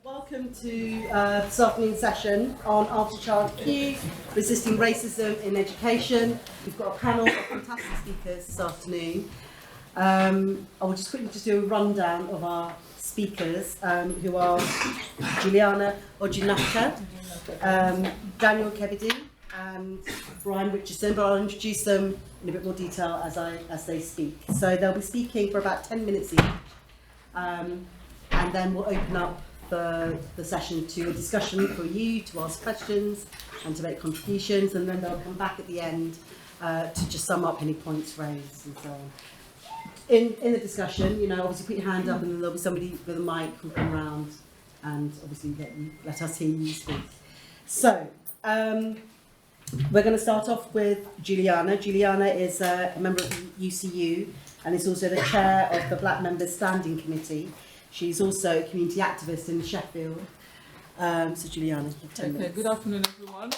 Welcome to this afternoon's session on After Child Q, Resisting Racism in Education. We've got a panel of fantastic speakers this afternoon. I will just quickly do a rundown of our speakers, who are Juliana Ojinnaka, Daniel Kebede, and Brian Richardson, but I'll introduce them in a bit more detail as they speak. So they'll be speaking for about 10 minutes each, and then we'll open up the session to a discussion for you to ask questions and to make contributions, and then they'll come back at the end to just sum up any points raised and so on. In the discussion, obviously put your hand up and then there'll be somebody with a mic who'll come around and obviously let us hear you speak. So, we're going to start off with Juliana. Juliana is a member of the UCU and is also the chair of the Black Members Standing Committee. She's also a community activist in Sheffield. So Juliana, you have 10 minutes. Good afternoon, everyone.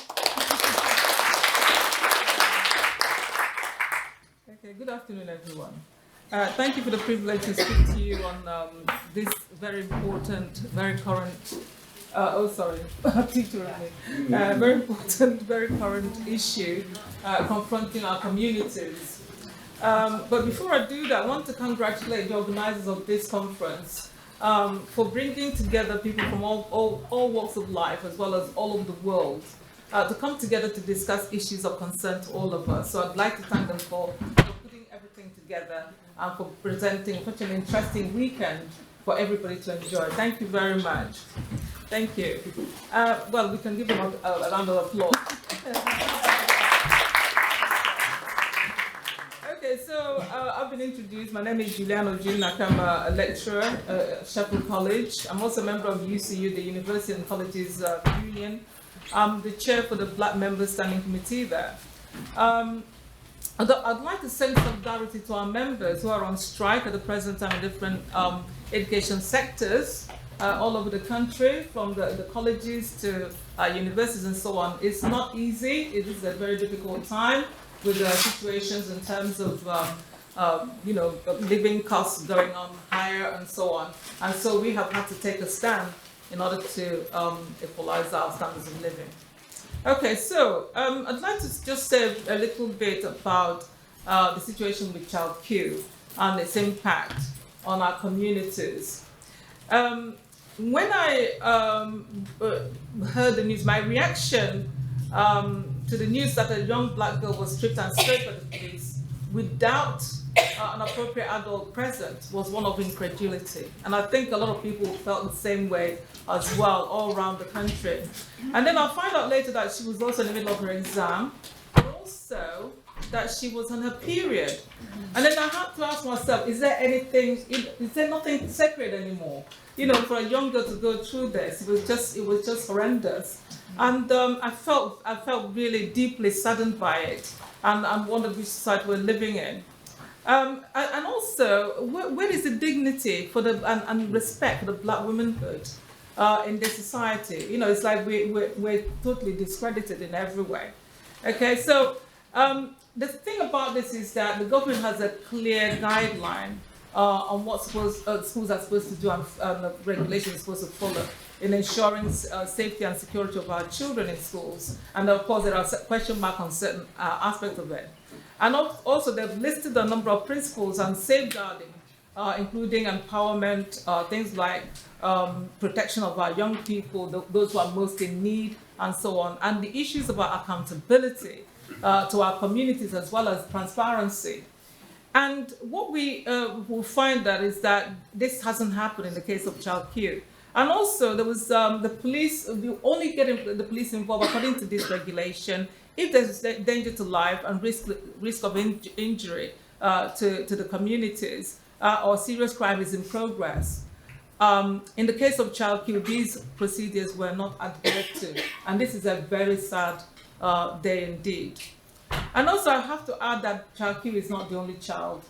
Good afternoon, everyone. Thank you for the privilege to speak to you on this very important, very current, very important, very current issue confronting our communities. But before I do that, I want to congratulate the organizers of this conference for bringing together people from all walks of life, as well as all over the world, to come together to discuss issues of concern to all of us. So I'd like to thank them for putting everything together and for presenting such an interesting weekend for everybody to enjoy. Thank you very much. Thank you. Well, we can give them a round of applause. Okay, so I've been introduced. My name is Juliana Ojinnaka. I'm a lecturer at Sheffield College. I'm also a member of UCU, the University and Colleges Union. I'm the chair for the Black Members Standing Committee there. I'd like to send solidarity to our members who are on strike at the present time in different education sectors all over the country, from the colleges to universities and so on. It's not easy. It is a very difficult time with situations in terms of living costs going on higher and so on. And so we have had to take a stand in order to equalize our standards of living. Okay, so I'd like to just say a little bit about the situation with Child Q and its impact on our communities. When I heard the news, my reaction to the news that a young black girl was stripped and sprayed by the police without an appropriate adult present was one of incredulity. And I think a lot of people felt the same way as well all around the country. And then I'll find out later that she was also in the middle of her exam, but also that she was on her period. And then I had to ask myself, is there nothing sacred anymore? For a young girl to go through this, it was just horrendous. And I felt really deeply saddened by it, and wondered which society we're living in. And also, where is the dignity for and respect for the black womanhood in this society? It's like we're totally discredited in every way. Okay, so the thing about this is that the government has a clear guideline on what schools are supposed to do and the regulations are supposed to follow in ensuring safety and security of our children in schools. And of course, there are question marks on certain aspects of it. And also, they've listed a number of principles and safeguarding, including empowerment, things like protection of our young people, those who are most in need, and so on. And the issues about accountability to our communities, as well as transparency. And what we will find that is that this hasn't happened in the case of Child Q. And also, there was the police, you only get the police involved according to this regulation if there's danger to life and risk of injury to the communities or serious crime is in progress. In the case of Child Q, these procedures were not adhered to, and this is a very sad day indeed. And also, I have to add that Child Q is not the only child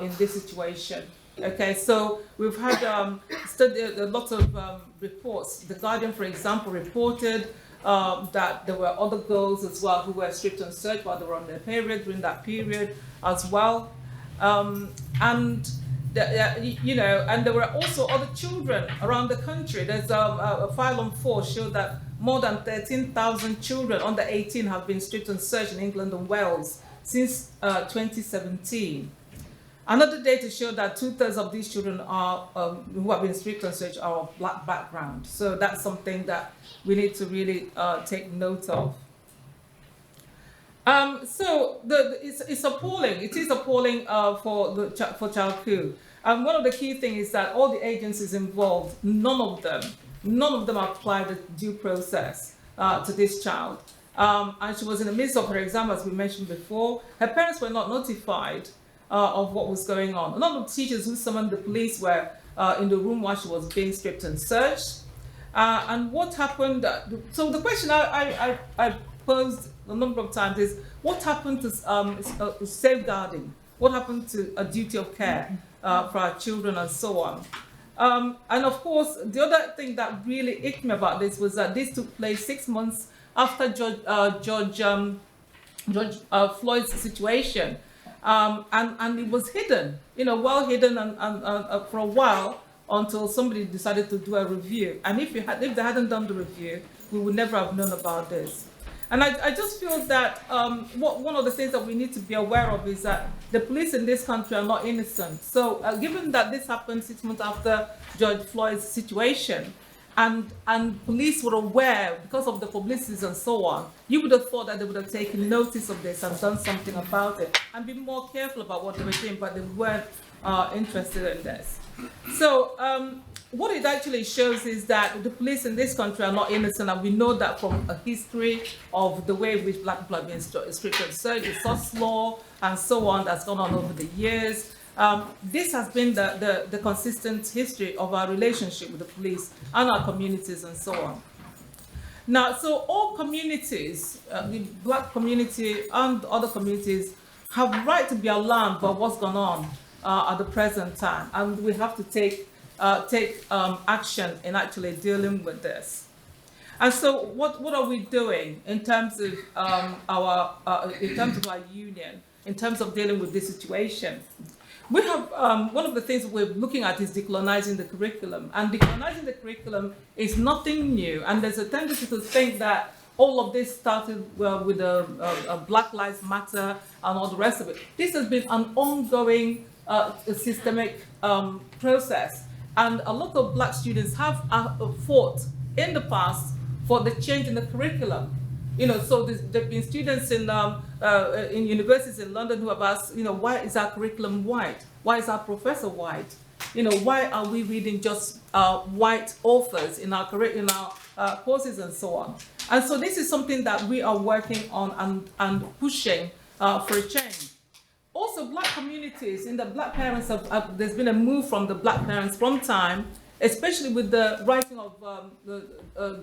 in this situation. Okay, so we've had studied a lot of reports. The Guardian, for example, reported that there were other girls as well who were stripped and searched while they were on their period during that period as well. And you know, and there were also other children around the country. There's a file on 4 showed that more than 13,000 children under 18 have been stripped and searched in England and Wales since 2017. Another data showed that 2/3 of these children are who have been stripped and searched are of black background. So that's something that we need to really take note of. So it's appalling. It is appalling for child coup. And one of the key things is that all the agencies involved, none of them applied the due process to this child. And she was in the midst of her exam, as we mentioned before. Her parents were not notified of what was going on. None of the teachers who summoned the police were in the room while she was being stripped and searched. And what happened? So the question I posed a number of times is, what happened to safeguarding? What happened to a duty of care for our children and so on? And of course, the other thing that really icked me about this was that this took place 6 months after George Floyd's situation. And it was hidden, you know, well hidden and for a while until somebody decided to do a review. And if they hadn't done the review, we would never have known about this. And I just feel that one of the things that we need to be aware of is that the police in this country are not innocent. So given that this happened 6 months after George Floyd's situation, and police were aware because of the publicity and so on, you would have thought that they would have taken notice of this and done something about it and be more careful about what they were doing, but they weren't interested in this. So what it actually shows is that the police in this country are not innocent, and we know that from a history of the way in which black people have been stripped and searched, the SOS law and so on that's gone on over the years. This has been the consistent history of our relationship with the police and our communities and so on. Now, so all communities, the black community and other communities, have a right to be alarmed by what's going on at the present time, and we have to take action in actually dealing with this. And so, what are we doing in terms of our union, in terms of dealing with this situation? We have, one of the things we're looking at is decolonizing the curriculum. And decolonizing the curriculum is nothing new. And there's a tendency to think that all of this started with a Black Lives Matter and all the rest of it. This has been an ongoing systemic process. And a lot of black students have fought in the past for the change in the curriculum. You know, so there've been students in universities in London who have asked, you know, why is our curriculum white? Why is our professor white? You know, why are we reading just white authors in our courses and so on? And so this is something that we are working on and pushing for a change. Also, black communities, in the black parents, there's been a move from the black parents from time, especially with the writing of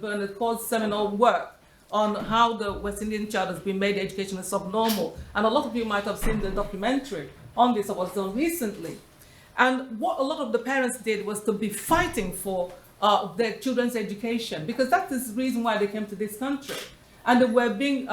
Bernard Ford's seminal work on how the West Indian child has been made educationally subnormal. And a lot of you might have seen the documentary on this that was done recently. And what a lot of the parents did was to be fighting for their children's education, because that is the reason why they came to this country. And they were being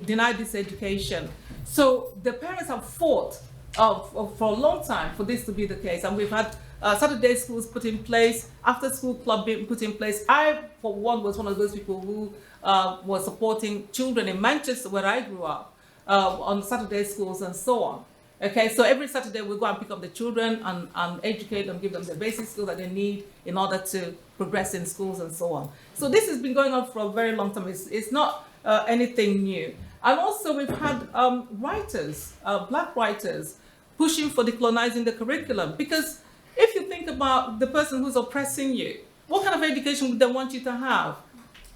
denied this education. So the parents have fought for a long time for this to be the case. And we've had Saturday schools put in place, after school club being put in place. I, for one, was one of those people who was supporting children in Manchester, where I grew up, on Saturday schools and so on. Okay, so every Saturday we go and pick up the children and educate them, give them the basic skills that they need in order to progress in schools and so on. So this has been going on for a very long time. It's not anything new. And also we've had writers, black writers, pushing for decolonizing the curriculum. Because if you think about the person who's oppressing you, what kind of education would they want you to have?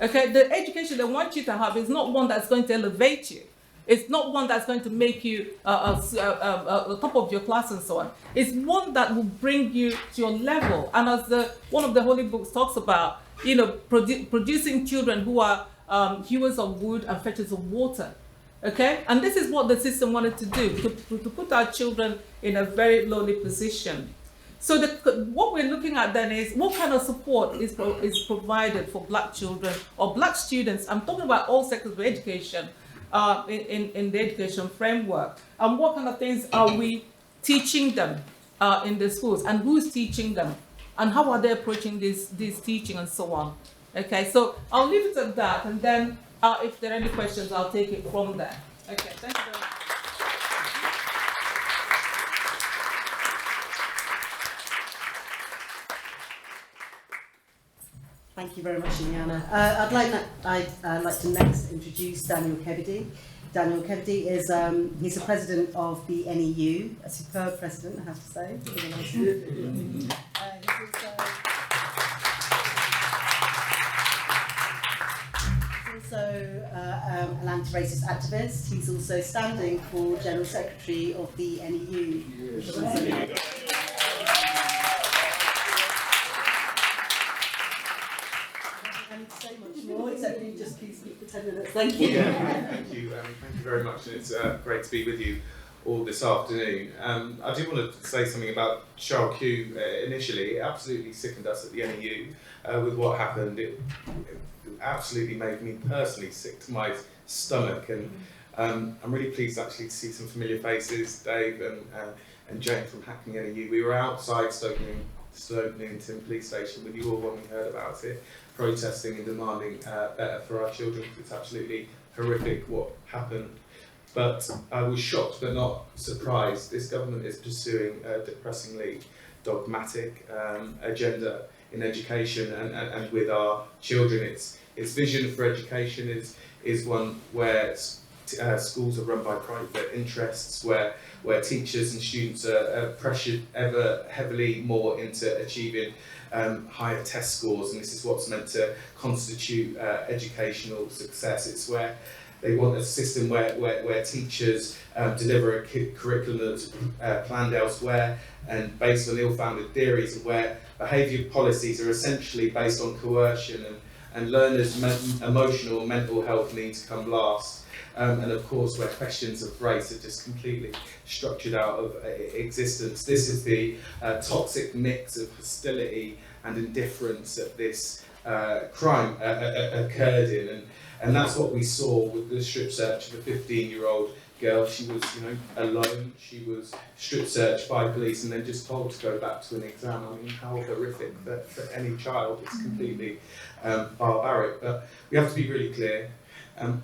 Okay, the education they want you to have is not one that's going to elevate you. It's not one that's going to make you top of your class and so on. It's one that will bring you to your level. And as one of the holy books talks about, you know, producing children who are hewers of wood and fetchers of water. Okay, and this is what the system wanted to do, to put our children in a very lowly position. So what we're looking at then is what kind of support is provided for black children or black students. I'm talking about all sectors of education in the education framework. And what kind of things are we teaching them in the schools, and who's teaching them, and how are they approaching this teaching and so on. Okay, so I'll leave it at that, and then if there are any questions, I'll take it from there. Okay, thank you very much. Thank you very much, Juliana. I'd like to next introduce Daniel Kebede. Daniel Kebede is he's the president of the NEU, a superb president, I have to say. He's also an anti-racist activist. He's also standing for General Secretary of the NEU. So much more, except you just please speak for 10 minutes. Thank you. Yeah, thank you. Thank you very much, and it's great to be with you all this afternoon. I do want to say something about Charles Q. Initially, it absolutely sickened us at the NEU with what happened. It absolutely made me personally sick to my stomach, and I'm really pleased actually to see some familiar faces, Dave and Jane from Hackney NEU. We were outside Stoke Newington Police Station with you all when we heard about it, protesting and demanding better for our children, because it's absolutely horrific what happened. But I was shocked but not surprised. This government is pursuing a depressingly dogmatic agenda in education and with our children. Its vision for education is one where schools are run by private interests, where teachers and students are pressured ever heavily more into achieving higher test scores, and this is what's meant to constitute educational success. It's where they want a system where teachers deliver a curriculum that's planned elsewhere and based on ill-founded theories, and where behaviour policies are essentially based on coercion and learners' emotional and mental health needs come last. And of course, where questions of race are just completely structured out of existence. This is the toxic mix of hostility and indifference that this crime occurred in, and that's what we saw with the strip search of a 15-year-old girl. She was, alone. She was strip searched by police and then just told to go back to an exam. I mean, how horrific for any child. It's completely barbaric. But we have to be really clear.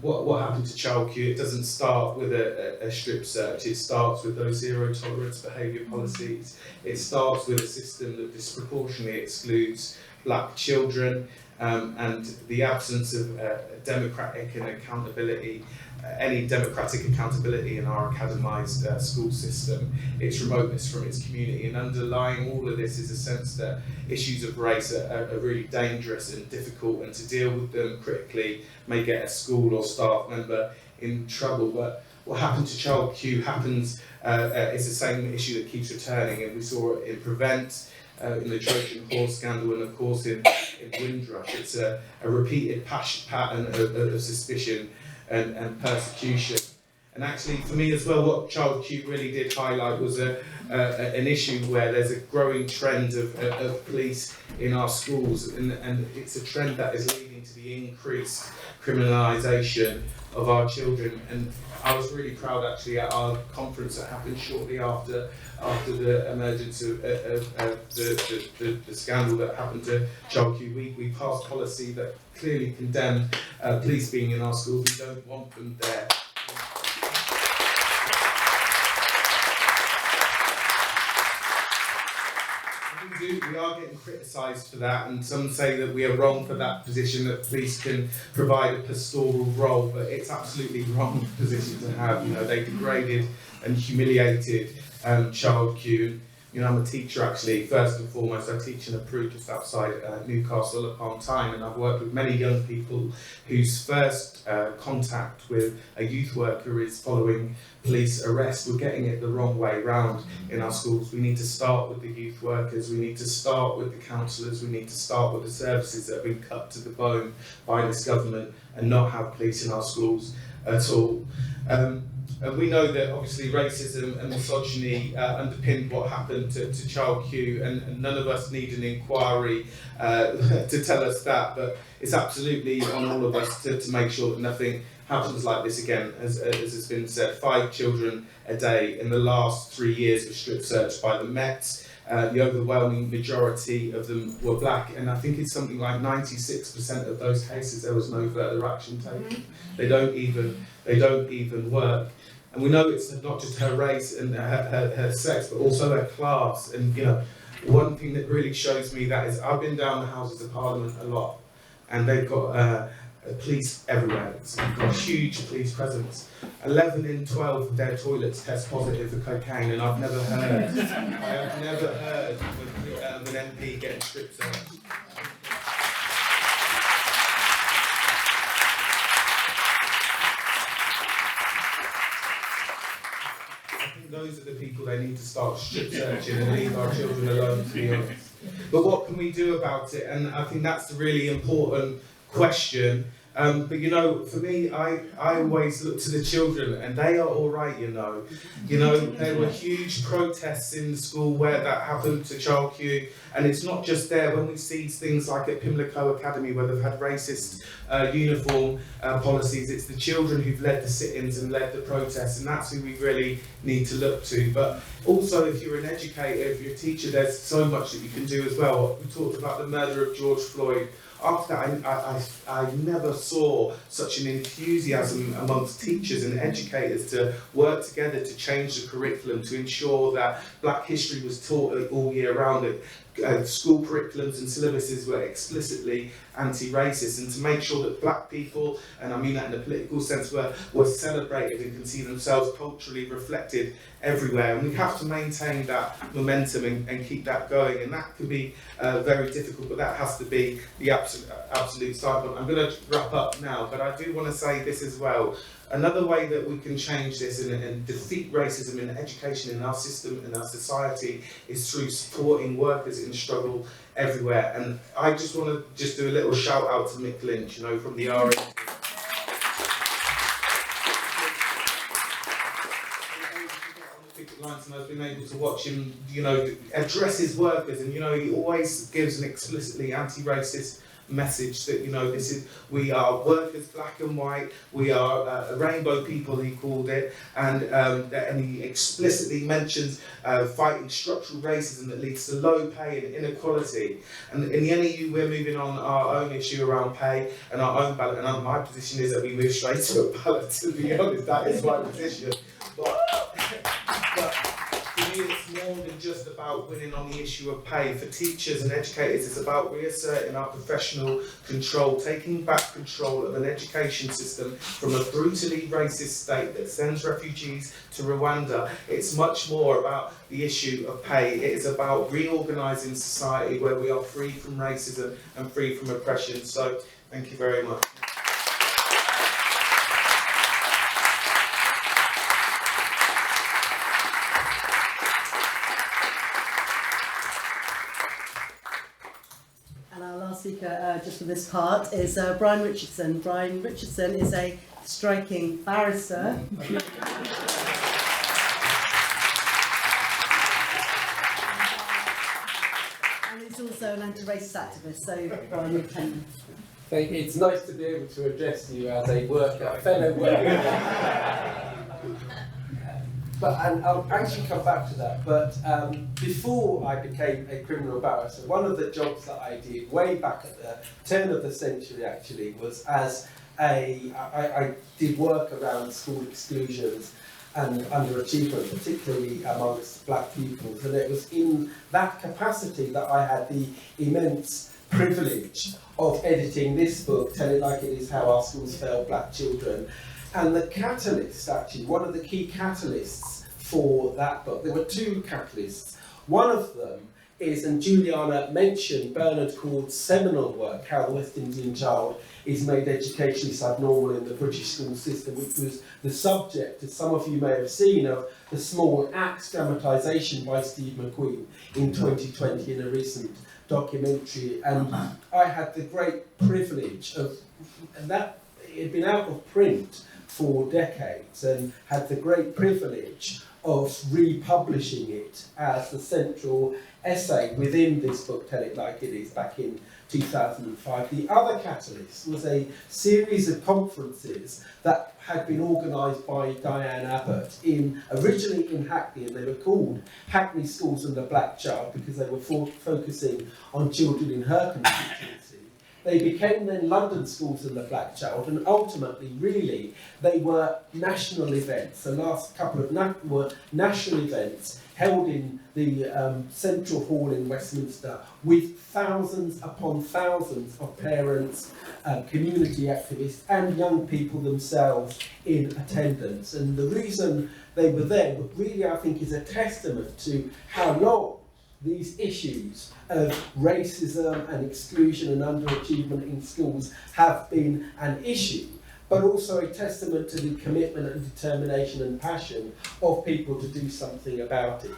What happened to Child Q? It doesn't start with a strip search. It starts with those zero tolerance behaviour policies. It starts with a system that disproportionately excludes black children, and the absence of democratic and accountability, any democratic accountability in our academised school system, its remoteness from its community. And underlying all of this is a sense that issues of race are really dangerous and difficult, and to deal with them critically may get a school or staff member in trouble. But what happened to Child Q happens, it's the same issue that keeps returning, and we saw it in Prevent, in the Trojan Horse scandal, and of course in Windrush. It's a repeated pattern of suspicion and persecution. And actually, for me as well, what Child Q really did highlight was an issue where there's a growing trend of police in our schools, and it's a trend that is leading to the increased criminalisation of our children. And I was really proud actually at our conference that happened shortly after the emergence of the scandal that happened to Child Q. We passed policy that clearly condemned police being in our schools. We don't want them there. We are getting criticised for that, and some say that we are wrong for that position, that police can provide a pastoral role, but it's absolutely wrong position to have. They degraded and humiliated Child Q. I'm a teacher actually. First and foremost, I teach in a Peru just outside Newcastle upon Tyne, and I've worked with many young people whose first contact with a youth worker is following police arrest. We're getting it the wrong way round in our schools. We need to start with the youth workers, we need to start with the counsellors, we need to start with the services that have been cut to the bone by this government, and not have police in our schools at all. And we know that obviously racism and misogyny underpinned what happened to Child Q, and none of us need an inquiry to tell us that, but it's absolutely on all of us to make sure that nothing happens like this again, as has been said. 5 children a day in the last 3 years were strip searched by the Met. The overwhelming majority of them were black, and I think it's something like 96% of those cases there was no further action taken. They don't even work. And we know it's not just her race and her sex, but also her class. And one thing that really shows me that is I've been down the Houses of Parliament a lot, and they've got police everywhere. So they've got a huge police presence. 11 in 12 of their toilets test positive for cocaine, and I've never heard of an MP getting strip searched. Those are the people they need to start strip searching and leave our children alone, to be honest. But what can we do about it? And I think that's the really important question. But for me, I always look to the children, and they are all right. There were huge protests in the school where that happened to Child Q, and it's not just there. When we see things like at Pimlico Academy where they've had racist uniform policies, it's the children who've led the sit-ins and led the protests, and that's who we really need to look to. But also, if you're an educator, if you're a teacher, there's so much that you can do as well. We talked about the murder of George Floyd. After that, I never saw such an enthusiasm amongst teachers and educators to work together to change the curriculum, to ensure that Black history was taught all year round. School curriculums and syllabuses were explicitly anti-racist, and to make sure that Black people, and I mean that in a political sense, were celebrated and can see themselves culturally reflected everywhere. And we have to maintain that momentum and keep that going, and that can be very difficult, but that has to be the absolute start point. I'm going to wrap up now, but I do want to say this as well. Another way that we can change this and defeat racism in education, in our system, in our society, is through supporting workers in struggle everywhere. And I just want to do a little shout out to Mick Lynch, from the RA. And I've been able to watch him, address his workers, and he always gives an explicitly anti-racist message that we are workers, black and white, we are rainbow people, he called it, and he explicitly mentions fighting structural racism that leads to low pay and inequality. And in the NEU, we're moving on our own issue around pay and our own ballot, and my position is that we move straight to a ballot, to be honest. That is my position. But for me, it's more than just about winning on the issue of pay. For teachers and educators, it's about reasserting our professional control, taking back control of an education system from a brutally racist state that sends refugees to Rwanda. It's much more about the issue of pay. It is about reorganising society where we are free from racism and free from oppression. So, thank you very much. Speaker just for this part is Brian Richardson. Brian Richardson is a striking barrister. And he's also an anti-racist activist. So, Brian, you can. It's nice to be able to address you as a fellow worker. And I'll actually come back to that, but before I became a criminal barrister, one of the jobs that I did way back at the turn of the century actually was I did work around school exclusions and underachievement, particularly amongst black pupils, and it was in that capacity that I had the immense privilege of editing this book, Tell It Like It Is, How Our Schools Fail Black Children. And the catalyst, actually, one of the key catalysts for that book, there were two catalysts. One of them is, and Juliana mentioned Bernard Cord's seminal work, How the West Indian Child is Made Educationally Subnormal in the British School System, which was the subject, as some of you may have seen, of the Small Axe dramatisation by Steve McQueen in 2020 in a recent documentary. And I had the great privilege of, and that it had been out of print for decades, and had the great privilege of republishing it as the central essay within this book, Tell It Like It Is, back in 2005. The other catalyst was a series of conferences that had been organised by Diane Abbott, originally in Hackney, and they were called Hackney Schools and the Black Child because they were focusing on children in her constituency. They became then London Schools and the Black Child, and ultimately, really, they were national events. The last couple of were national events held in the Central Hall in Westminster with thousands upon thousands of parents, community activists and young people themselves in attendance. And the reason they were there really, I think, is a testament to how long these issues of racism and exclusion and underachievement in schools have been an issue, but also a testament to the commitment and determination and passion of people to do something about it.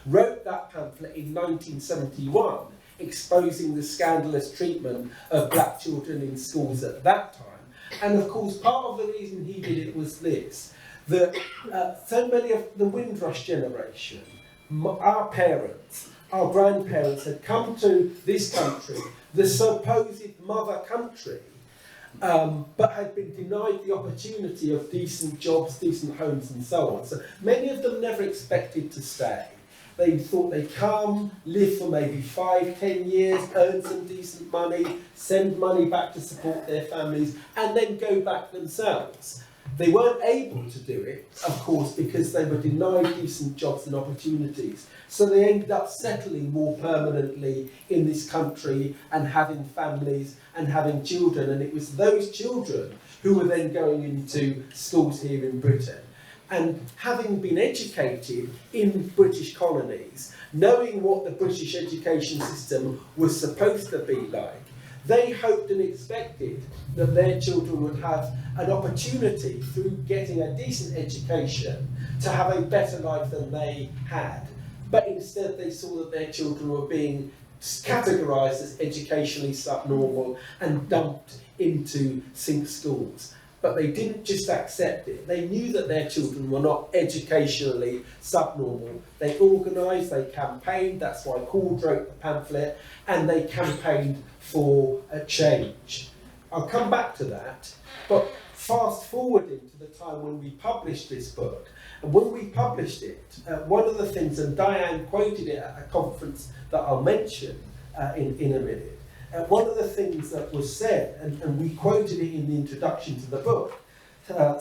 Wrote that pamphlet in 1971, exposing the scandalous treatment of black children in schools at that time. And of course, part of the reason he did it was this, that so many of the Windrush generation, our parents, our grandparents had come to this country, the supposed mother country, but had been denied the opportunity of decent jobs, decent homes and so on. So many of them never expected to stay. They thought they'd come, live for maybe 5, 10 years, earn some decent money, send money back to support their families, and then go back themselves. They weren't able to do it, of course, because they were denied decent jobs and opportunities. So they ended up settling more permanently in this country and having families and having children. And it was those children who were then going into schools here in Britain. And having been educated in British colonies, knowing what the British education system was supposed to be like, they hoped and expected that their children would have an opportunity through getting a decent education to have a better life than they had. But instead they saw that their children were being categorised as educationally subnormal and dumped into sink schools. But they didn't just accept it. They knew that their children were not educationally subnormal. They organised, they campaigned, that's why Cord wrote the pamphlet, and they campaigned for a change. I'll come back to that, but fast forwarding to the time when we published this book, and when we published it, one of the things, and Diane quoted it at a conference that I'll mention in a minute, one of the things that was said, and we quoted it in the introduction to the book,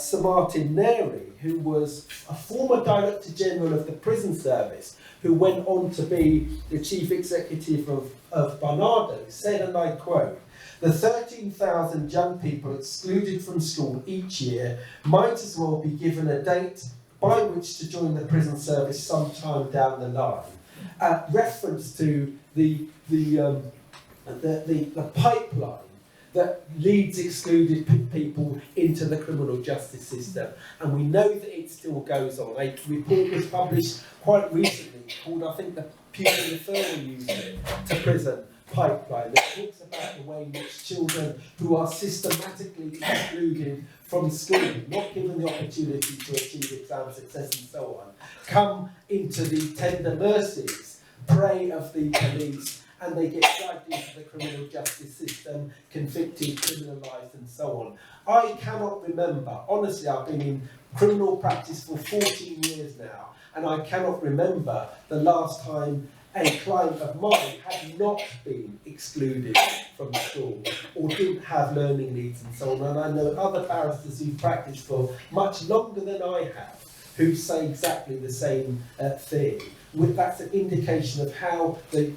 Sir Martin Neri, who was a former Director General of the Prison Service, who went on to be the Chief Executive of Barnardo, said, and I quote, "The 13,000 young people excluded from school each year might as well be given a date by which to join the prison service sometime down the line." Reference to the pipeline that leads excluded people into the criminal justice system, and we know that it still goes on. A report was published quite recently called, I think, the Pupil Referral Unit to Prison Pipeline, that talks about the way in which children who are systematically excluded from school, not given the opportunity to achieve exam success and so on, come into the tender mercies, prey of the police, and they get dragged into the criminal justice system, convicted, criminalised and so on. I cannot remember, honestly, I've been in criminal practice for 14 years now, and I cannot remember the last time a client of mine had not been excluded from school or didn't have learning needs and so on. And I know other barristers who've practiced for much longer than I have who say exactly the same thing. That's an indication of how the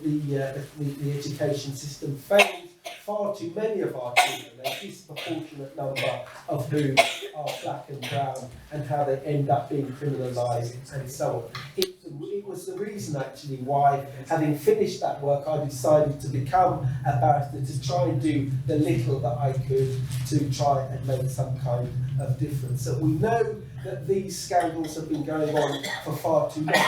education system fails far too many of our children, a disproportionate number of whom are black and brown, and how they end up being criminalised and so on. It was the reason actually why, having finished that work, I decided to become a barrister, to try and do the little that I could to try and make some kind of difference. So we know that these scandals have been going on for far too long.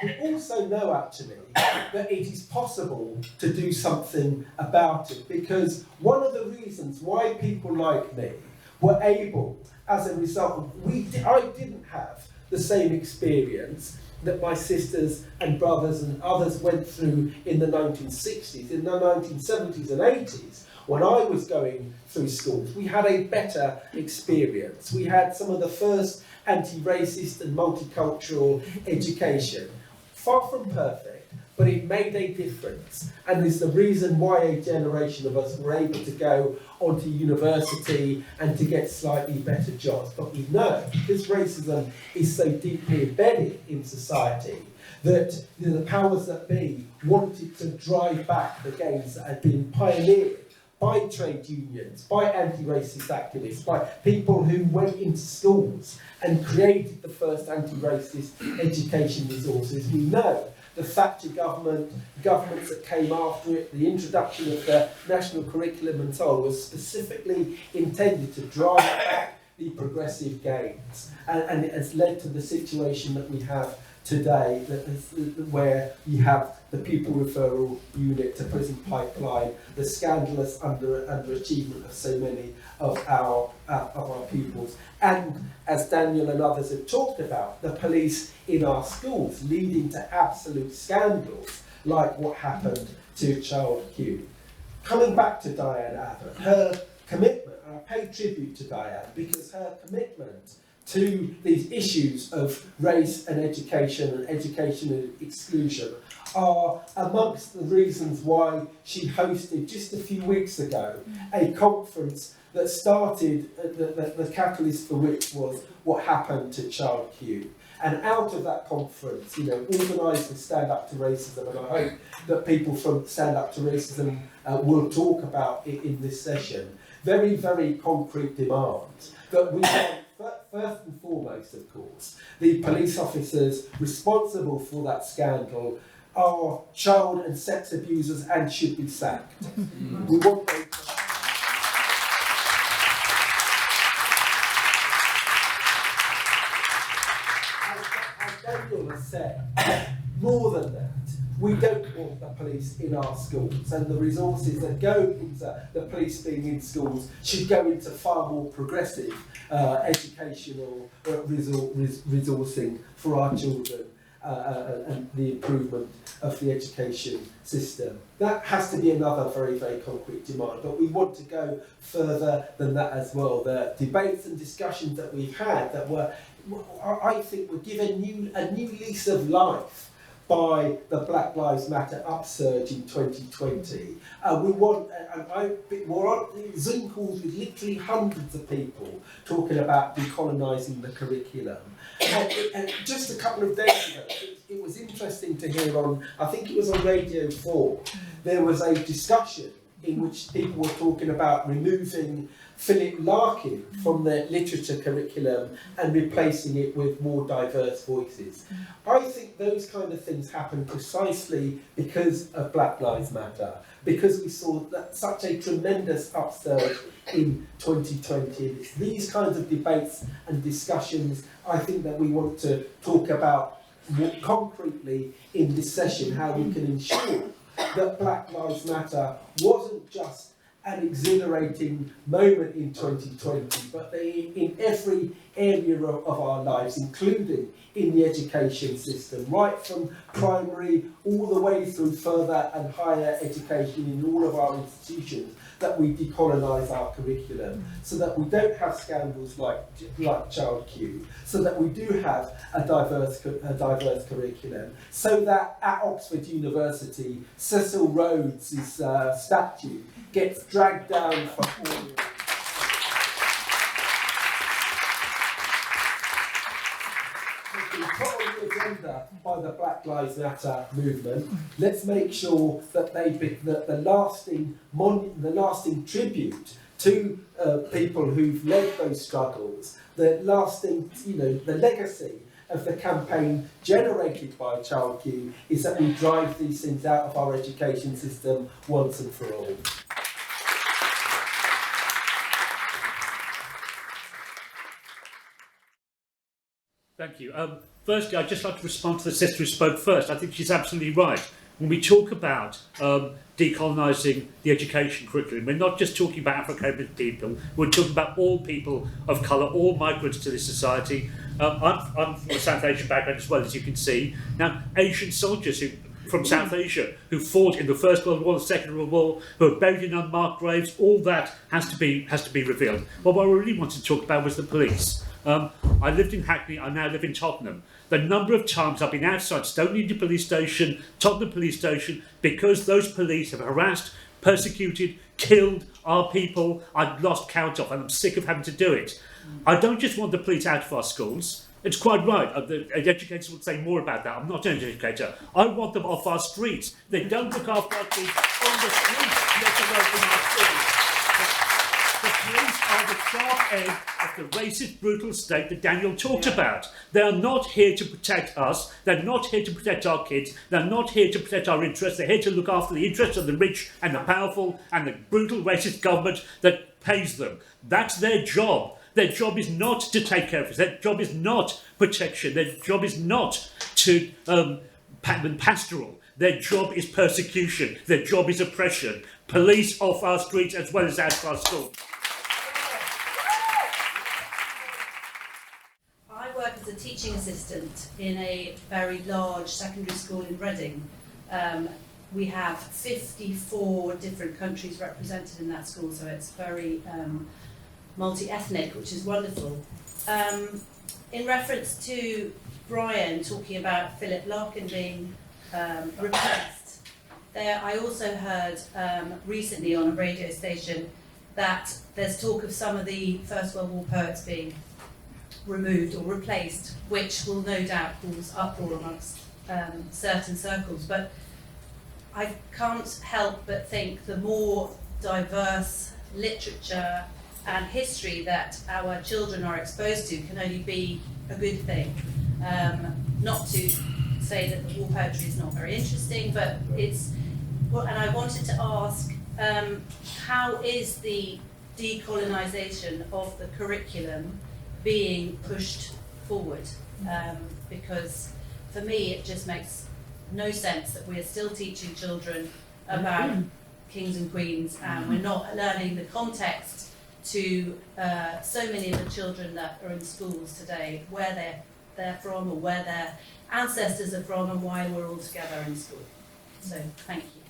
We also know actually that it is possible to do something about it, because one of the reasons why people like me were able, as a result, I didn't have the same experience that my sisters and brothers and others went through in the 1960s, in the 1970s and 80s, when I was going through schools, we had a better experience. We had some of the first anti-racist and multicultural education. Far from perfect, but it made a difference. And it's the reason why a generation of us were able to go onto university and to get slightly better jobs. But we know, because racism is so deeply embedded in society, that the powers that be wanted to drive back the gains that had been pioneered by trade unions, by anti-racist activists, by people who went into schools and created the first anti-racist education resources. We know the Thatcher government, governments that came after it, the introduction of the national curriculum and so on, was specifically intended to drive back the progressive gains. And it has led to the situation that we have today, where you have the pupil referral unit to prison pipeline, the scandalous underachievement of so many of our pupils, and as Daniel and others have talked about, the police in our schools, leading to absolute scandals like what happened to Child Q. Coming back to Diane Abbott, her commitment, and I pay tribute to Diane because her commitment to these issues of race and education and exclusion are amongst the reasons why she hosted just a few weeks ago a conference that started, the catalyst for which was what happened to Child Q. And out of that conference, organised with Stand Up to Racism, and I hope that people from Stand Up to Racism will talk about it in this session, very, very concrete demands that we want. First and foremost, of course, the police officers responsible for that scandal are child and sex abusers and should be sacked. We want them as Daniel has said, more than that, we don't want the police in our schools, and the resources that go into the police being in schools should go into far more progressive educational resourcing for our children and the improvement of the education system. That has to be another very, very concrete demand, but we want to go further than that as well. The debates and discussions that we've had that were, I think, were given a new lease of life by the Black Lives Matter upsurge in 2020. We're on Zoom calls with literally hundreds of people talking about decolonising the curriculum. And just a couple of days ago, it was interesting to hear on, I think it was on Radio 4, there was a discussion in which people were talking about removing Philip Larkin from the literature curriculum and replacing it with more diverse voices. I think those kind of things happen precisely because of Black Lives Matter, because we saw such a tremendous upsurge in 2020. It's these kinds of debates and discussions, I think, that we want to talk about more concretely in this session, how we can ensure that Black Lives Matter wasn't just an exhilarating moment in 2020, but in every area of our lives, including in the education system, right from primary all the way through further and higher education in all of our institutions, that we decolonise our curriculum, so that we don't have scandals like Child Q, so that we do have a diverse curriculum, so that at Oxford University, Cecil Rhodes' statue gets dragged down from all put on the agenda by the Black Lives Matter movement. Let's make sure that the lasting tribute to people who've led those struggles, the lasting, the legacy of the campaign generated by Child Q is that we drive these things out of our education system once and for all. Thank you. Firstly, I'd just like to respond to the sister who spoke first. I think she's absolutely right. When we talk about decolonising the education curriculum, we're not just talking about African people, we're talking about all people of colour, all migrants to this society. I'm from a South Asian background as well, as you can see. Now, Asian soldiers from South Asia who fought in the First World War, the Second World War, who are buried in unmarked graves, all that has to be revealed. But what I really wanted to talk about was the police. I lived in Hackney, I now live in Tottenham. The number of times I've been outside Stoneleigh Police Station, Tottenham Police Station, because those police have harassed, persecuted, killed our people, I've lost count of, and I'm sick of having to do it. I don't just want the police out of our schools. It's quite right. The educators would say more about that. I'm not an educator. I want them off our streets. They don't look after our kids on the streets, let alone in our schools. The police are the sharp edge of the racist, brutal state that Daniel talked about. They are not here to protect us. They're not here to protect our kids. They're not here to protect our interests. They're here to look after the interests of the rich and the powerful and the brutal, racist government that pays them. That's their job. Their job is not to take care of us. Their job is not protection. Their job is not to pastoral. Their job is persecution. Their job is oppression. Police off our streets as well as out of our schools. I work as a teaching assistant in a very large secondary school in Reading. We have 54 different countries represented in that school, so it's very multi-ethnic, which is wonderful. In reference to Brian talking about Philip Larkin being replaced, I also heard recently on a radio station that there's talk of some of the First World War poets being removed or replaced, which will no doubt cause uproar amongst certain circles. But I can't help but think the more diverse literature and history that our children are exposed to can only be a good thing. Not to say that the war poetry is not very interesting, but it's, and I wanted to ask, how is the decolonisation of the curriculum being pushed forward? Because for me it just makes no sense that we're still teaching children about kings and queens and we're not learning the context to so many of the children that are in schools today, where they're from or where their ancestors are from and why we're all together in school. So, thank you.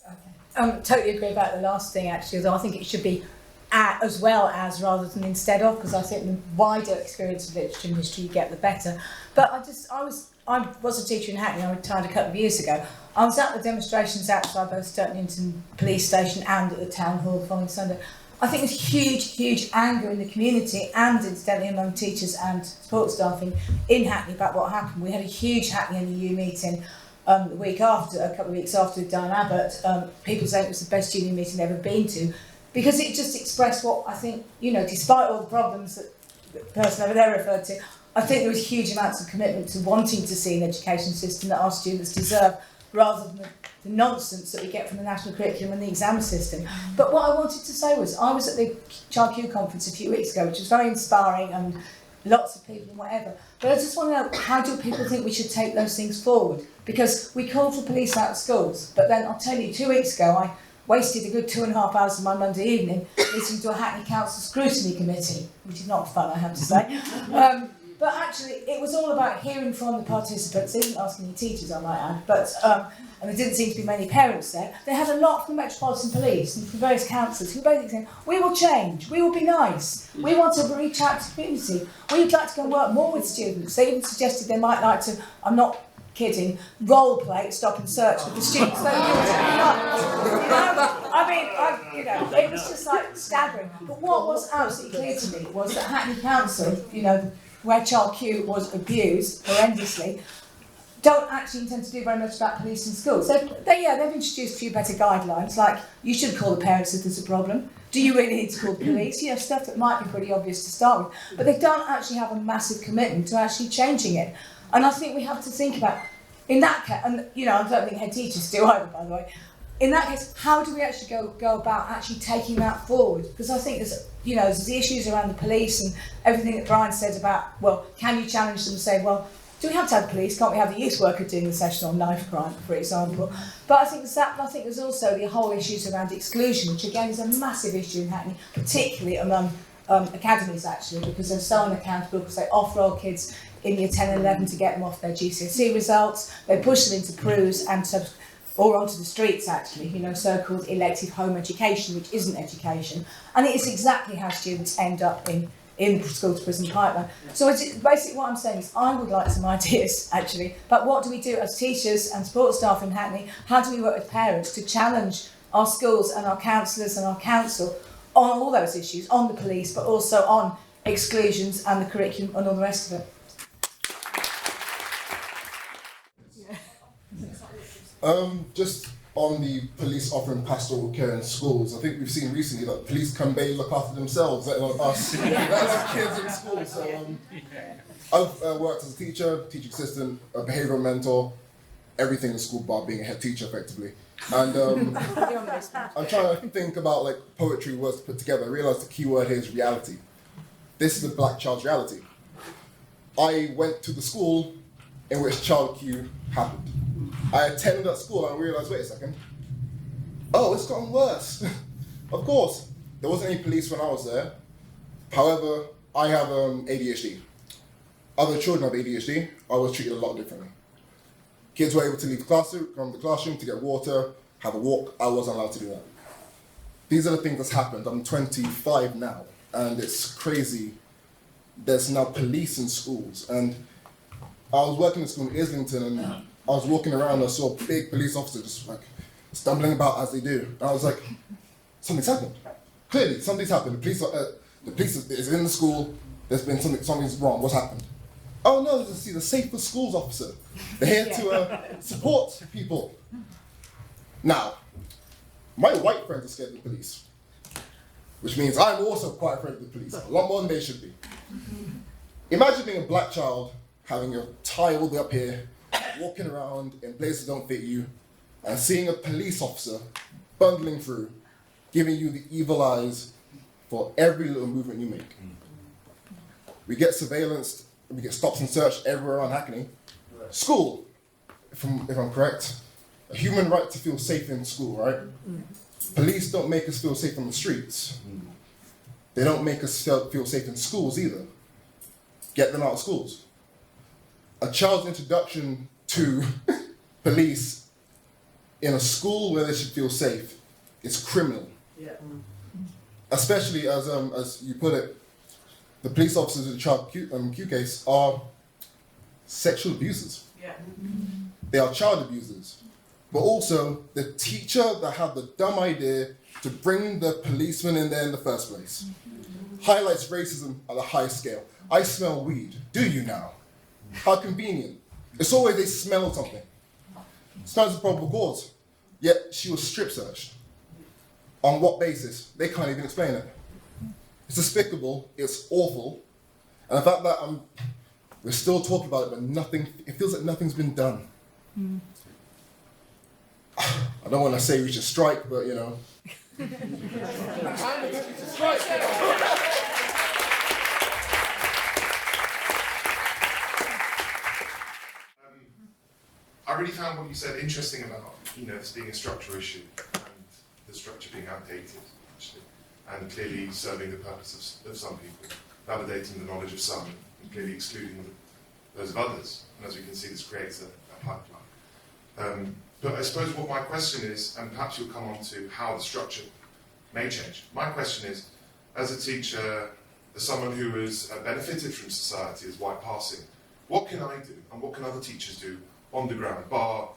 Okay. Totally agree about the last thing actually, although I think it should be as well as rather than instead of, because I think the wider experience of literature and history you get, the better. But I was a teacher in Hackney. I retired a couple of years ago. I was at the demonstrations outside both Stoneleigh Police Station and at the Town Hall the following Sunday. I think there's huge anger in the community and incidentally among teachers and support staff in Hackney about what happened. We had a huge Hackney NEU meeting the week after, a couple of weeks after Diane Abbott. People saying it was the best union meeting they've ever been to, because it just expressed what I think, despite all the problems that the person over there referred to, I think there was huge amounts of commitment to wanting to see an education system that our students deserve, rather than the nonsense that we get from the national curriculum and the exam system. But what I wanted to say was, I was at the Child Q conference a few weeks ago, which was very inspiring and lots of people and whatever. But I just want to know, how do people think we should take those things forward? Because we call for police out of schools, but then I'll tell you, 2 weeks ago I wasted a good 2.5 hours of my Monday evening listening to a Hackney Council scrutiny committee, which is not fun, I have to say. But actually, it was all about hearing from the participants. They didn't ask any teachers, I might add, but and there didn't seem to be many parents there. They had a lot from the Metropolitan Police and from various councillors who were basically saying, we will change, we will be nice, we want to reach out to the community, we'd like to go and work more with students. They even suggested they might like to, I'm not kidding, role play, stop and search with the students. It was just like staggering. But what was absolutely clear to me was that Hackney Council, where Child Q was abused horrendously, don't actually intend to do very much about police in schools. They've introduced a few better guidelines, like you should call the parents if there's a problem. Do you really need to call the police? Stuff that might be pretty obvious to start with. But they don't actually have a massive commitment to actually changing it. And I think we have to think about, in that case, and I don't think head teachers do either, by the way, in that case, how do we actually go about actually taking that forward? Because I think there's the issues around the police and everything that Brian said about, well, can you challenge them and say, well, do we have to have the police? Can't we have the youth worker doing the session on knife crime, for example? But I think there's also the whole issues around exclusion, which again is a massive issue in Hackney, particularly among academies actually, because they're so unaccountable, because they offer our kids in year 10 and 11 to get them off their GCSE results, they push them into PRUs or onto the streets actually, you know, so-called elective home education, which isn't education. And it is exactly how students end up in the school to prison pipeline. So it's basically what I'm saying is I would like some ideas actually, but what do we do as teachers and support staff in Hackney? How do we work with parents to challenge our schools and our counsellors and our council on all those issues, on the police, but also on exclusions and the curriculum and all the rest of it? Just on the police offering pastoral care in schools, I think we've seen recently that police can barely look after themselves, let alone us, let alone kids in school. So I've worked as a teacher, teaching assistant, a behavioural mentor, everything in school bar being a head teacher effectively. And I'm trying to think about like poetry words to put together. I realised the key word here is reality. This is a black child's reality. I went to the school in which child Q happened. I attended that school and I realised, wait a second, oh, it's gotten worse. Of course, there wasn't any police when I was there. However, I have ADHD. Other children have ADHD. I was treated a lot differently. Kids were able to leave the classroom to get water, have a walk. I wasn't allowed to do that. These are the things that's happened. I'm 25 now, and it's crazy. There's now police in schools, and I was working in school in Islington, and I was walking around and I saw a big police officer just like stumbling about as they do. And I was like, something's happened. Clearly, something's happened. The police is in the school. There's been something's wrong. What's happened? Oh no, this is the Safe for Schools officer. They're here to support people. Now, my white friends are scared of the police, which means I'm also quite afraid of the police. A lot more than they should be. Imagine being a black child, having your tie all the way up here, walking around in places that don't fit you, and seeing a police officer bundling through, giving you the evil eyes for every little movement you make. We get surveillanced, we get stops and searched everywhere around Hackney. School, if I'm correct, a human right to feel safe in school, right? Police don't make us feel safe on the streets. They don't make us feel safe in schools either. Get them out of schools. A child's introduction to police in a school where they should feel safe is criminal. Yeah. Especially as you put it, the police officers in the child Q case are sexual abusers. Yeah. They are child abusers. But also the teacher that had the dumb idea to bring the policeman in there in the first place. Highlights racism at a high scale. I smell weed. Do you now? How convenient. It's always they smell something. Smells a probable cause. Yet she was strip searched. On what basis? They can't even explain it. It's despicable, it's awful. And the fact that we're still talking about it, but it feels like nothing's been done. I don't want to say we should strike, but you know. Strike. I really found what you said interesting about, this being a structural issue and the structure being outdated, actually, and clearly serving the purpose of some people, validating the knowledge of some, and clearly excluding those of others. And as we can see, this creates a pipeline. But I suppose what my question is, and perhaps you'll come on to how the structure may change. My question is, as a teacher, as someone who has benefited from society as white passing, what can I do and what can other teachers do on the ground, bar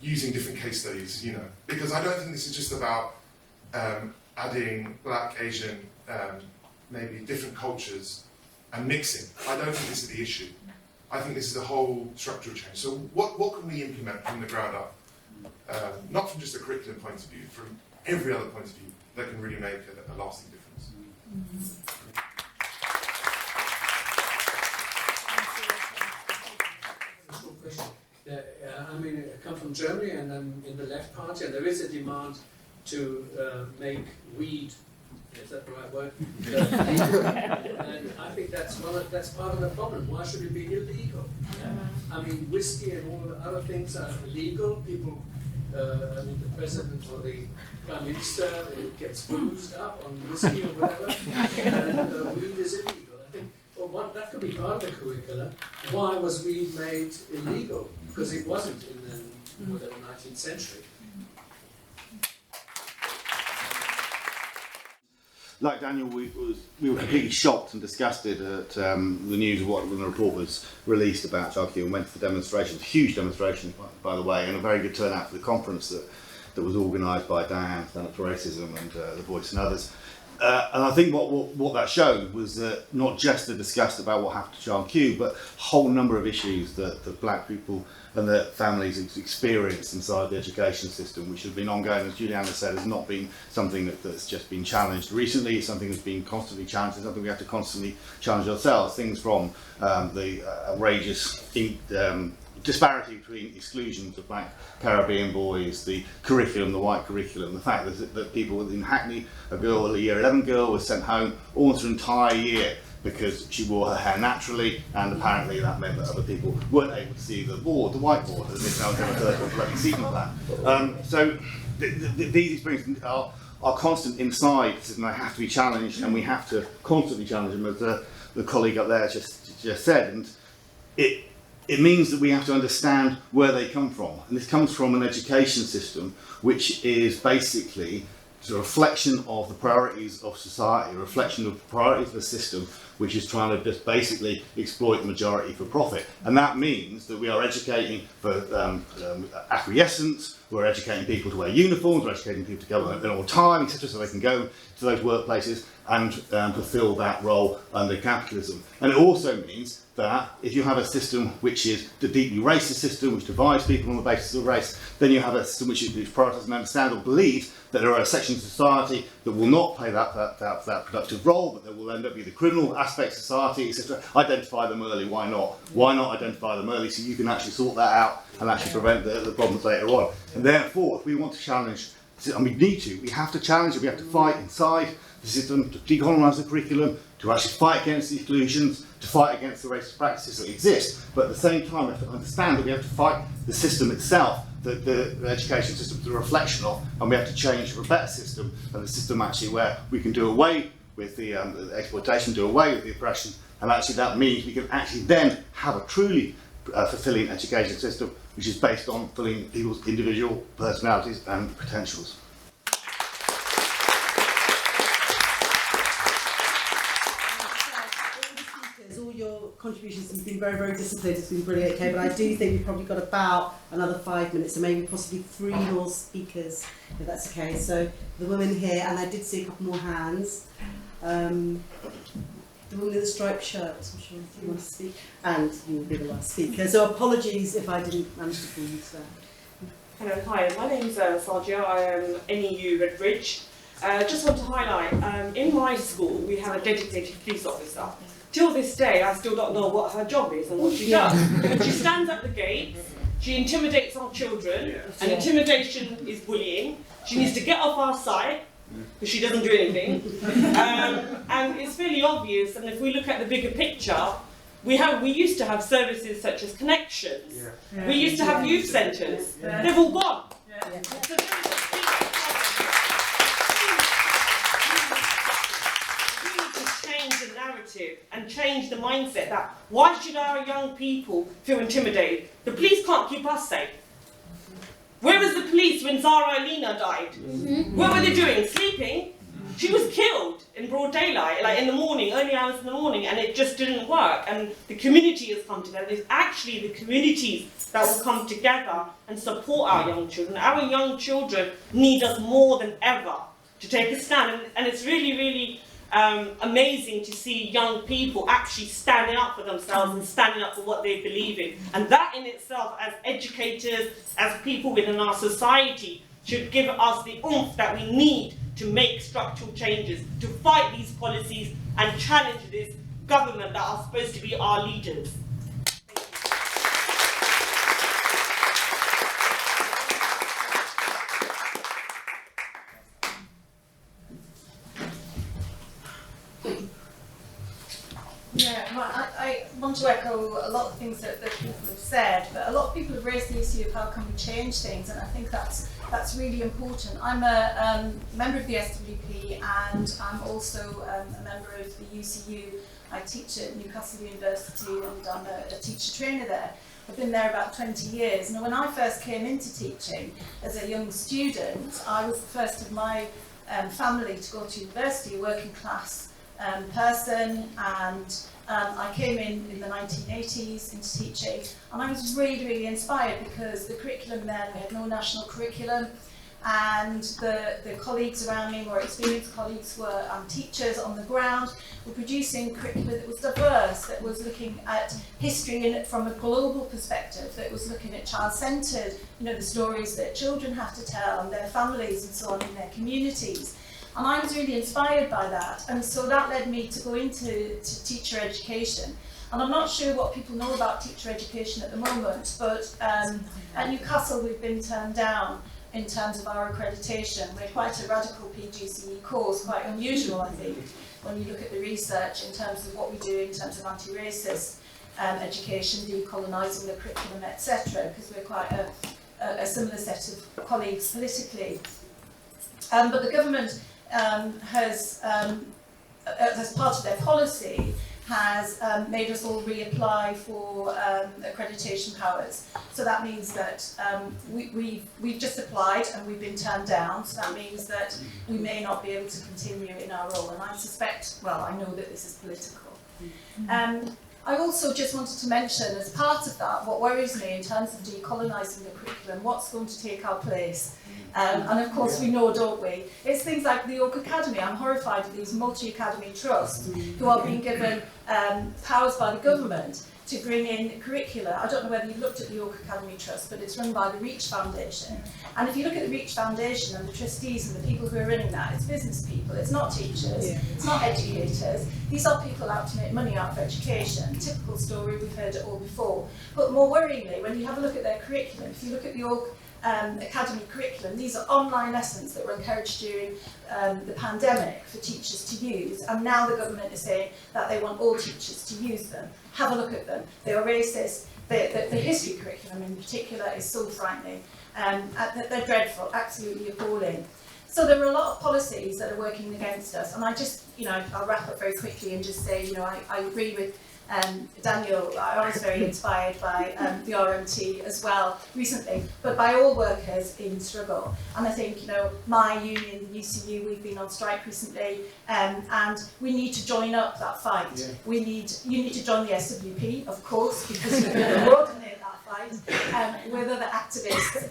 using different case studies, because I don't think this is just about adding black, Asian, maybe different cultures and mixing. I don't think this is the issue. I think this is a whole structural change. So what can we implement from the ground up, not from just a curriculum point of view, from every other point of view, that can really make a lasting difference? I come from Germany and I'm in the left party, and there is a demand to make weed, is that the right word? And I think that's part of the problem. Why should it be illegal? I mean, whiskey and all the other things are illegal. People I mean, the president or the prime minister gets boozed up on whiskey or whatever, and weed is illegal. I think that could be part of the curriculum. Why was weed made illegal? Because it wasn't in the 19th century. Like Daniel, we were completely shocked and disgusted at the news of when the report was released about Charles Q and went to the demonstrations, huge demonstrations by the way, and a very good turnout for the conference that was organised by Diane, Stand Up to Racism and The Voice and others. And I think what that showed was that not just the disgust about what happened to Charles Q, but a whole number of issues that black people and their families experienced inside the education system, which has been ongoing, as Juliana said, has not been something that's just been challenged recently. It's something that's been constantly challenged. It's something we have to constantly challenge ourselves. Things from the outrageous disparity between exclusions of black Caribbean boys, the curriculum, the white curriculum, the fact that people in Hackney, a year 11 girl, was sent home almost an entire year because she wore her hair naturally, and apparently that meant that other people weren't able to see the whiteboard, as if no one's ever heard of a bloody sequel of that. So these experiences are constant inside, and they have to be challenged, and we have to constantly challenge them, as the colleague up there just said. And it means that we have to understand where they come from. And this comes from an education system which is basically a reflection of the priorities of society, a reflection of the priorities of the system which is trying to just basically exploit the majority for profit. And that means that we are educating for acquiescence, we're educating people to wear uniforms, we're educating people to go in all time, etc., so they can go to those workplaces and fulfill that role under capitalism. And it also means that if you have a system which is the deeply racist system, which divides people on the basis of race, then you have a system which prioritises and understands or believes that there are sections of society that will not play that productive role, but there will end up be the criminal aspect of society, etc. Identify them early. Why not? Why not identify them early so you can actually sort that out and actually prevent the problems later on? And therefore, if we want to challenge, and we have to challenge it, we have to fight inside the system to decolonise the curriculum, to actually fight against the exclusions, to fight against the racist practices that exist. But at the same time, we have to understand that we have to fight the system itself, that the education system is a reflection of, and we have to change for a better system, and the system actually where we can do away with the exploitation, do away with the oppression, and actually that means we can actually then have a truly fulfilling education system which is based on fulfilling people's individual personalities and potentials. All your contributions have been very, very disciplined. It's been brilliant, okay, but I do think we've probably got about another 5 minutes, so maybe possibly 3 more speakers, if that's okay. So the woman here, and I did see a couple more hands. The woman in the striped shirt, I'm sure if you want to speak, and you will be the last speaker. So apologies if I didn't manage to call you today. Hello, hi, my name's Sadia, I am NEU Redbridge. Just want to highlight, in my school we have a dedicated police officer. Till this day, I still don't know what her job is and what she does. She stands at the gates, she intimidates our children, and intimidation is bullying. She needs to get off our side, because she doesn't do anything. And it's fairly obvious, and if we look at the bigger picture, we used to have services such as Connections. We used to have youth centres. They've all gone. So change the narrative and change the mindset that why should our young people feel intimidated? The police can't keep us safe. Where was the police when Zara Alina died? What were they doing? Sleeping? She was killed in broad daylight, like in the morning, early hours in the morning, and it just didn't work. And the community has come together. It's actually the communities that will come together and support our young children. Our young children need us more than ever to take a stand. And it's really, really amazing to see young people actually standing up for themselves and standing up for what they believe in. And that in itself, as educators, as people within our society, should give us the oomph that we need to make structural changes, to fight these policies and challenge this government that are supposed to be our leaders. Yeah, want to echo a lot of things that people have said, but a lot of people have raised the issue of how can we change things, and I think that's really important. I'm a member of the SWP, and I'm also a member of the UCU. I teach at Newcastle University, and I'm a teacher trainer there. I've been there about 20 years. Now, when I first came into teaching as a young student, I was the first of my family to go to university, a working class person, and I came in the 1980s into teaching, and I was really, really inspired because the curriculum then, we had no national curriculum, and the colleagues around me, more experienced colleagues, were teachers on the ground, were producing curricula that was diverse, that was looking at history in it from a global perspective, that was looking at child-centred, the stories that children have to tell and their families and so on in their communities. And I was really inspired by that, and so that led me to go into teacher education. And I'm not sure what people know about teacher education at the moment, but at Newcastle we've been turned down in terms of our accreditation. We're quite a radical PGCE course, quite unusual, I think, when you look at the research in terms of what we do in terms of anti-racist education, decolonizing the curriculum, etc., because we're quite a similar set of colleagues politically. But the government has, as part of their policy, has made us all reapply for accreditation powers. So that means that we've just applied and we've been turned down. So that means that we may not be able to continue in our role. And I suspect, well, I know that this is political. I also just wanted to mention, as part of that, what worries me in terms of decolonising the curriculum, what's going to take our place. And of course we know, don't we? It's things like the Oak Academy. I'm horrified at these multi-academy trusts who are being given powers by the government to bring in curricula. I don't know whether you've looked at the Oak Academy Trust, but it's run by the Reach Foundation. And if you look at the Reach Foundation and the trustees and the people who are running that, it's business people, it's not teachers, it's not educators. These are people out to make money out of education. Typical story, we've heard it all before. But more worryingly, when you have a look at their curriculum, if you look at the Oak Academy curriculum, these are online lessons that were encouraged during the pandemic for teachers to use, and now the government is saying that they want all teachers to use them. Have a look at them. They are racist. The history curriculum in particular is so frightening. They're dreadful, absolutely appalling. So there are a lot of policies that are working against us, and I just, I'll wrap up very quickly and just say, I agree with Daniel. I was very inspired by the RMT as well recently, but by all workers in struggle. And I think, my union, the UCU, we've been on strike recently, and we need to join up that fight. Yeah. You need to join the SWP, of course, because you're going to coordinate that fight with other activists.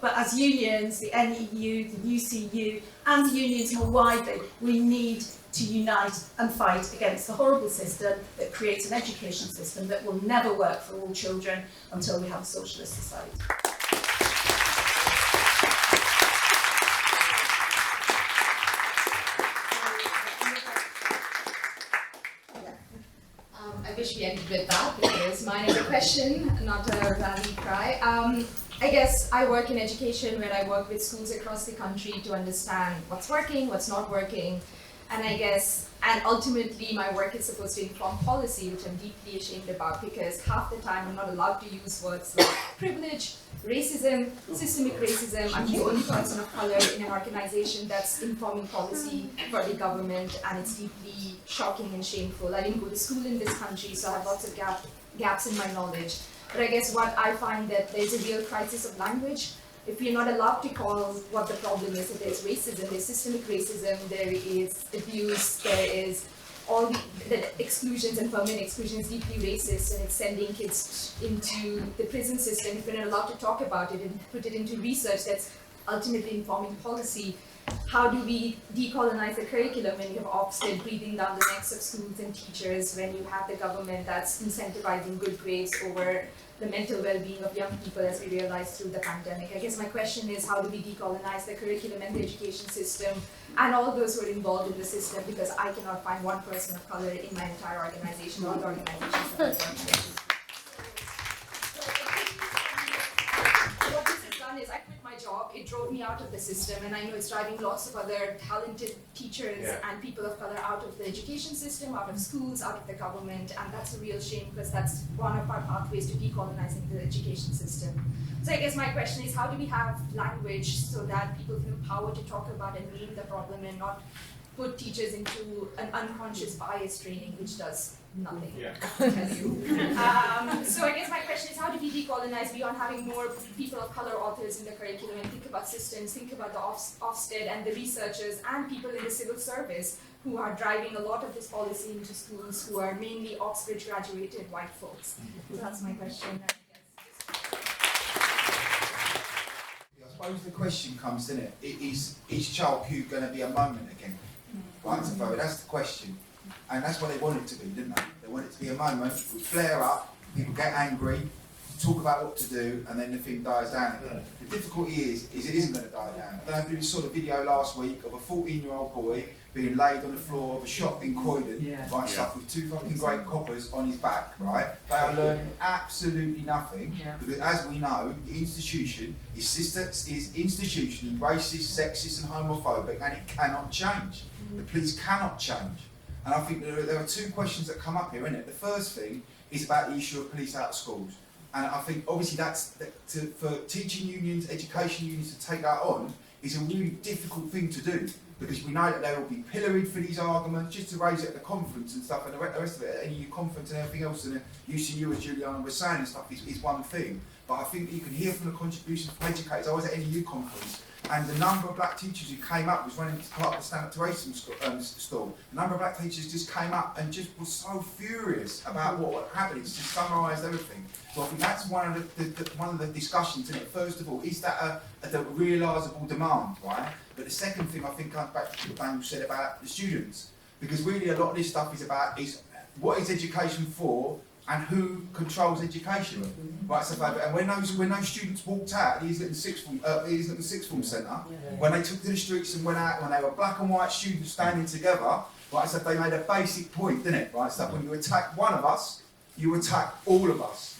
But as unions, the NEU, the UCU, and unions more widely, we need to unite and fight against the horrible system that creates an education system that will never work for all children until we have a socialist society. I wish we ended with that because mine is a question, not a rally cry. I guess I work in education where I work with schools across the country to understand what's working, what's not working. And ultimately my work is supposed to inform policy, which I'm deeply ashamed about because half the time I'm not allowed to use words like privilege, racism, systemic racism. I'm the only person of color in an organization that's informing policy for the government, and it's deeply shocking and shameful. I didn't go to school in this country, so I have lots of gaps in my knowledge. But I guess what I find that there's a real crisis of language. If we're not allowed to call what the problem is, that there's racism, there's systemic racism, there is abuse, there is all the exclusions and permanent exclusions deeply racist, and it's sending kids into the prison system. If we're not allowed to talk about it and put it into research that's ultimately informing policy, how do we decolonize the curriculum when you have Ofsted breathing down the necks of schools and teachers, when you have the government that's incentivizing good grades over the mental well-being of young people, as we realized through the pandemic? I guess my question is, how do we decolonize the curriculum and the education system and all those who are involved in the system, because I cannot find one person of color in my entire organization or the organizations that I work with. What this has done is I quit my my job. It drove me out of the system, and I know it's driving lots of other talented teachers and people of color out of the education system, out of schools, out of the government, and that's a real shame because that's one of our pathways to decolonizing the education system. So I guess my question is, how do we have language so that people feel empowered to talk about and name the problem and not put teachers into an unconscious bias training, which does nothing, I tell you. So I guess my question is, how do we decolonize beyond having more people of color authors in the curriculum and think about systems, think about the Ofsted and the researchers and people in the civil service who are driving a lot of this policy into schools, who are mainly Oxbridge graduated white folks. So that's my question. I suppose the question comes, doesn't it? Is Child Q going to be a moment again? Right, so that's the question. And that's what they want it to be, didn't they? They want it to be a moment, we flare up, people get angry, talk about what to do, and then the thing dies down again. The difficulty is it isn't going to die down. I don't know if you saw the video last week of a 14-year-old boy being laid on the floor of a shop in Croydon, right, stuff with 2 fucking great coppers on his back, right? They are learning absolutely nothing, because as we know, the institution is institutionally racist, sexist and homophobic, and it cannot change. The police cannot change. And I think there are 2 questions that come up here, isn't it? The first thing is about the issue of police out of schools. And I think obviously for teaching unions, education unions to take that on is a really difficult thing to do, because we know that they will be pilloried for these arguments, just to raise it at the conference and stuff, and the rest of it, at any conference and everything else, and the UCU, as Juliana was saying and stuff, is one thing. But I think that you can hear from the contributions from educators. I was at NEU conference, and the number of black teachers who came up was running part of the Stand Up to Racism stall. The number of black teachers just came up and just was so furious about what happened. It's just summarised everything. So I think that's one of the discussions in it. First of all, is that a realisable demand, right? But the second thing I think comes back to what Daniel said about the students, because really a lot of this stuff is about what is education for, and who controls education, right? So, and when those students walked out at the Islington Sixth Form Centre, when they took to the streets and went out, when they were black and white students standing together, right? So they made a basic point, didn't it? Right? So when you attack one of us, you attack all of us,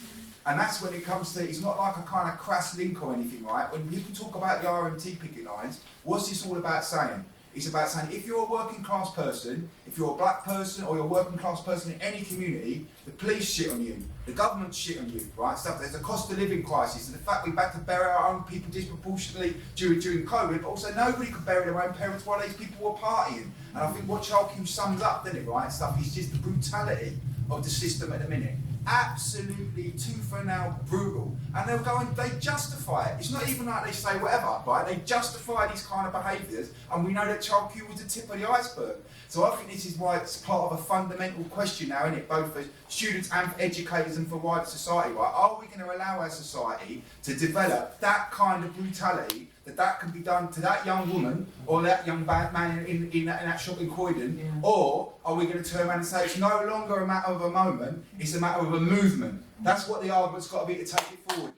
and that's when it comes to. It's not like a kind of crass link or anything, right? When people talk about the RMT picket lines, what's this all about saying? It's about saying if you're a working class person, if you're a black person or you're a working class person in any community, the police shit on you, the government shit on you, right? Stuff. There's a cost of living crisis, and the fact we've had to bury our own people disproportionately during COVID, but also nobody could bury their own parents while these people were partying. And I think what Child Q sums up, doesn't it, right? Stuff is just the brutality of the system at the minute. Absolutely tooth and nail brutal, and they'll go and they justify it. It's not even like they say whatever, right? They justify these kind of behaviours, and we know that Child Q was the tip of the iceberg. So I think this is why it's part of a fundamental question now, isn't it? Both for students and for educators and for wider society, right? Are we going to allow our society to develop that kind of brutality that can be done to that young woman or that young man in that shop in Croydon, or are we going to turn around and say it's no longer a matter of a moment, it's a matter of a movement? That's what the argument's got to be to take it forward.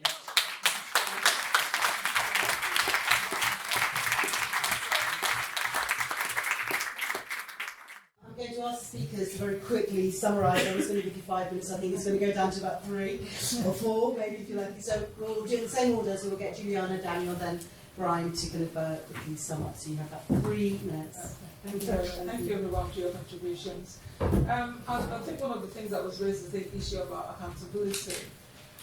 I'm going to ask the speakers to very quickly summarise. I was going to give you 5 minutes. I think it's going to go down to about 3 or 4, maybe, if you like. So we'll do it in the same order. So we'll get Juliana, Daniel, then Brian to kind of quickly sum up. So you have about 3 minutes. Thank you everyone for your contributions. I think one of the things that was raised is the issue about accountability.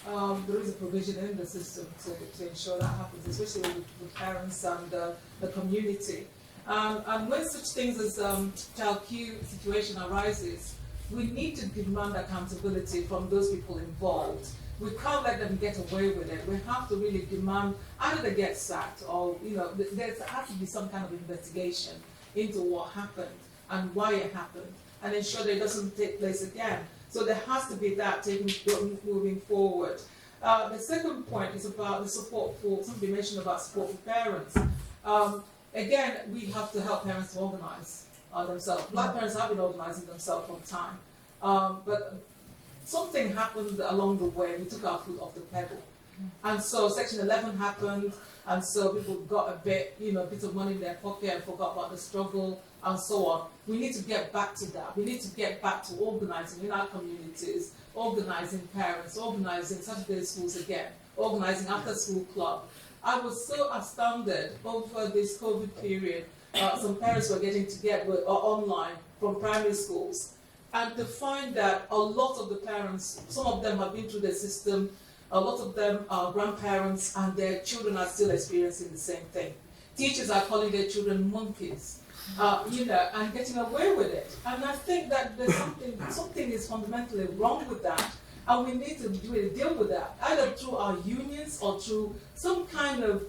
There is a provision in the system to ensure that happens, especially with parents and the community. And when such things as Child Q situation arises, we need to demand accountability from those people involved. We can't let them get away with it. We have to really demand either they get sacked or, there has to be some kind of investigation into what happened and why it happened, and ensure that it doesn't take place again. So there has to be that moving forward. The second point is about the support for, somebody mentioned about support for parents. Again, we have to help parents to organise themselves. Black parents have been organising themselves for time, but something happened along the way. We took our foot off the pedal, and so Section 11 happened, and so people got a bit of money in their pocket and forgot about the struggle and so on. We need to get back to that. We need to get back to organising in our communities, organising parents, organising Saturday schools again, organising after-school club, I was so astounded over this COVID period. Some parents were getting together online from primary schools, and to find that a lot of the parents, some of them have been through the system, a lot of them are grandparents, and their children are still experiencing the same thing. Teachers are calling their children monkeys, and getting away with it. And I think that there's something is fundamentally wrong with that. And we need to really deal with that, either through our unions or through some kind of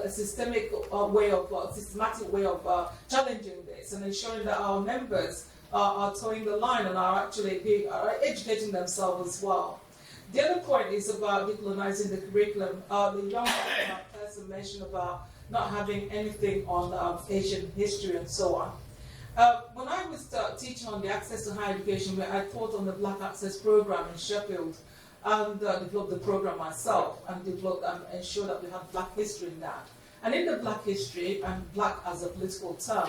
systematic way of challenging this and ensuring that our members are towing the line and are actually educating themselves as well. The other point is about decolonizing the curriculum. The young person mentioned about not having anything on Asian history and so on. When I was teaching on the access to higher education, where I taught on the Black Access Program in Sheffield, and developed the program myself, and ensured that we had Black history in that. And in the Black history, and Black as a political term,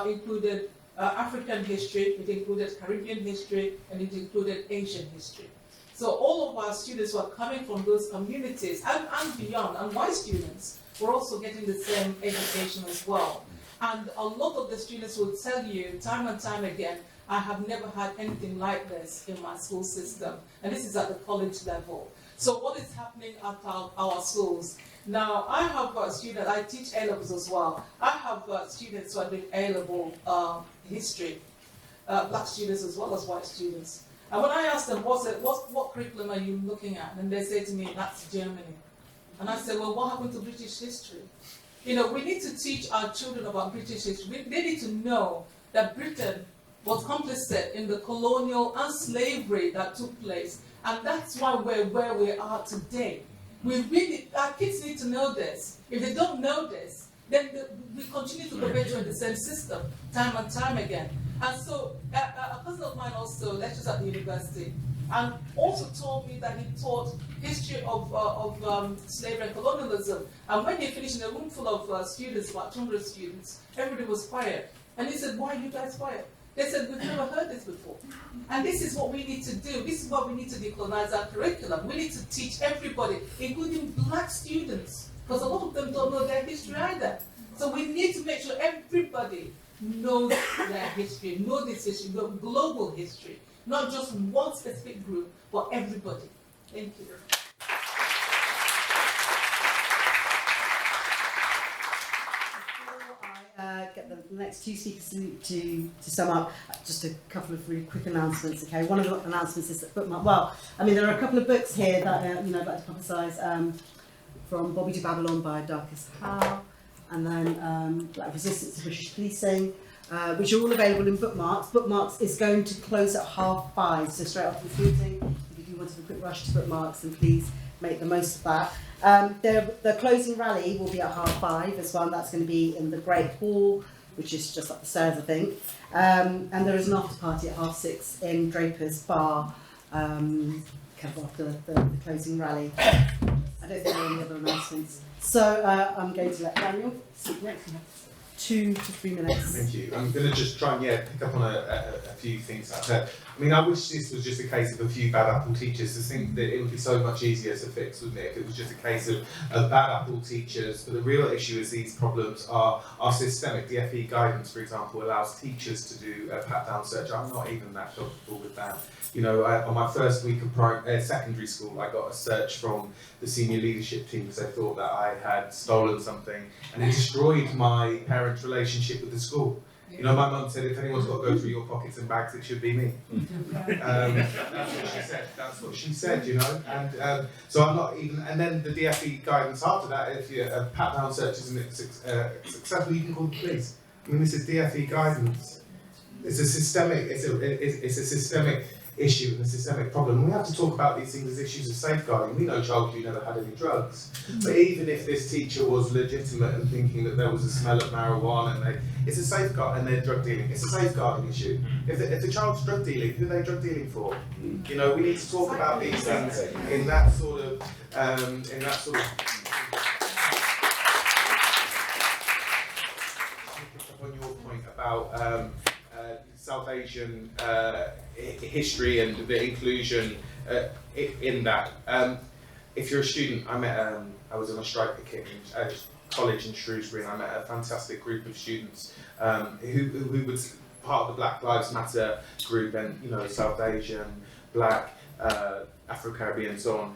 included African history, it included Caribbean history, and it included Asian history. So all of our students who are coming from those communities and beyond, and white students, were also getting the same education as well. And a lot of the students will tell you time and time again, I have never had anything like this in my school system. And this is at the college level. So what is happening at our schools? Now, I have students, I teach A-levels as well. I have students who are doing A-level history, Black students as well as white students. And when I ask them, what curriculum are you looking at? And they say to me, that's Germany. And I say, well, what happened to British history? We need to teach our children about British history. They need to know that Britain was complicit in the colonial and slavery that took place. And that's why we're where we are today. Our kids need to know this. If they don't know this, then we continue to perpetuate the same system time and time again. And so a cousin of mine also lectures at the university and also told me that he taught history of slavery and colonialism. And when they finished in a room full of students, about 200 students, everybody was quiet. And he said, why are you guys quiet? They said, we've never heard this before. And this is what we need to do. This is why we need to decolonize our curriculum. We need to teach everybody, including Black students, because a lot of them don't know their history either. So we need to make sure everybody knows their history, know this history, know global history, not just one specific group, but everybody. Thank you. Get the next two speakers to sum up, just a couple of really quick announcements. Okay, one of the announcements is that bookmark. Well, I mean, there are a couple of books here that I'd like to publicise. From Bobby to Babylon by Darkest Howe, and then Black Resistance to British Policing, which are all available in Bookmarks. Bookmarks is going to close at 5:30, so straight after this meeting. If you want to have a quick rush to Bookmarks, then please make the most of that. The closing rally will be at 5:30 as well, and that's going to be in the Great Hall, which is just up the stairs, I think. And there is an after party at 6:30 in Draper's Bar, after the closing rally. I don't think there are any other announcements. So I'm going to let Daniel speak next. You have 2 to 3 minutes. Thank you. I'm going to just try and pick up on a few things I've heard. I mean, I wish this was just a case of a few bad apple teachers. I think that it would be so much easier to fix, wouldn't it, if it was just a case of bad apple teachers. But the real issue is these problems are systemic. The FE guidance, for example, allows teachers to do a pat-down search. I'm not even that comfortable with that. On my first week of secondary school, I got a search from the senior leadership team because they thought that I had stolen something, and it destroyed my parents' relationship with the school. My mum said, if anyone's got to go through your pockets and bags, it should be me. That's what she said, And so I'm not even, and then the DFE guidance after that, if a pat-down search isn't successful, you can call the police. I mean, this is DFE guidance. It's a systemic issue and a systemic problem. We have to talk about these things as issues of safeguarding. We know Child Q never had any drugs, but even if this teacher was legitimate and thinking that there was a smell of marijuana, it's a safeguard, and they're drug dealing. It's a safeguarding issue. If the child's drug dealing, who are they drug dealing for? We need to talk about these things in that sort of. On your point about South Asian history and the inclusion in that. if you're a student, I was on a strike at college in Shrewsbury, and I met a fantastic group of students who was part of the Black Lives Matter group, and South Asian, Black, Afro-Caribbean, and so on.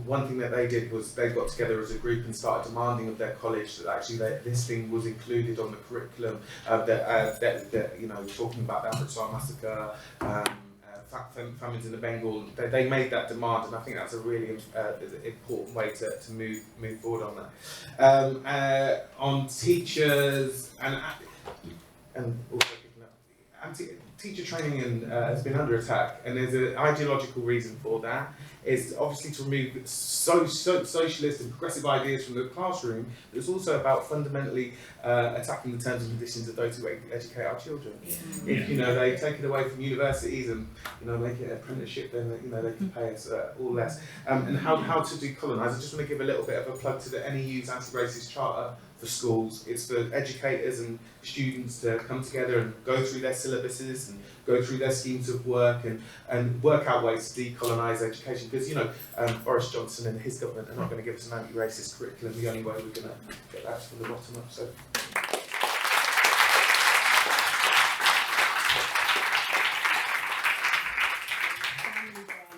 One thing that they did was they got together as a group and started demanding of their college that actually this thing was included on the curriculum. Talking about the Amritsar massacre, famines in the Bengal. They made that demand, and I think that's a really important way to move forward on that. On teachers and also teacher training has been under attack, and there's an ideological reason for that. Is obviously to remove socialist and progressive ideas from the classroom, but it's also about fundamentally attacking the terms and conditions of those who educate our children. If they take it away from universities and make it an apprenticeship, then they can pay us all less. And how to decolonize. I just want to give a little bit of a plug to the NEU's anti-racist charter for schools. It's for educators and students to come together and go through their syllabuses and go through their schemes of work and work out ways to decolonise education. Because Boris Johnson and his government are not going to give us an anti-racist curriculum. The only way we're going to get that is from the bottom up. So.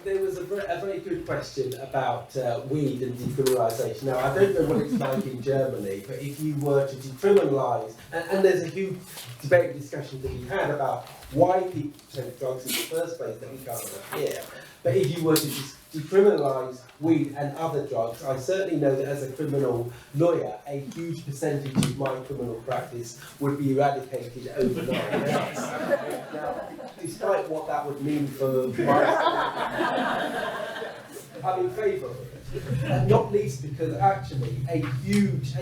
There was a very good question about weed and decriminalisation. Now, I don't know what it's like in Germany, but if you were to decriminalise, and there's a huge debate and discussion to be had about why people take drugs in the first place that we can't here, but if you were to decriminalise weed and other drugs, I certainly know that as a criminal lawyer, a huge percentage of my criminal practice would be eradicated overnight. Now, despite what that would mean for my I'm in favour of it. And not least because actually a huge,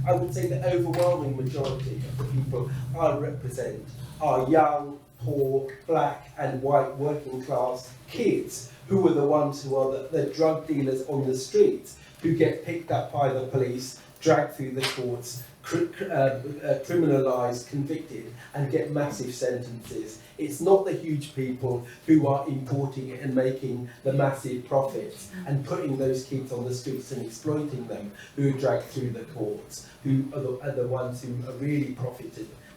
I would say the overwhelming majority of the people I represent are young, poor, black and white working class kids who are the ones who are the drug dealers on the streets who get picked up by the police, dragged through the courts, criminalised, convicted and get massive sentences. It's not the huge people who are importing it and making the massive profits and putting those kids on the streets and exploiting them who are dragged through the courts, who are the ones who are really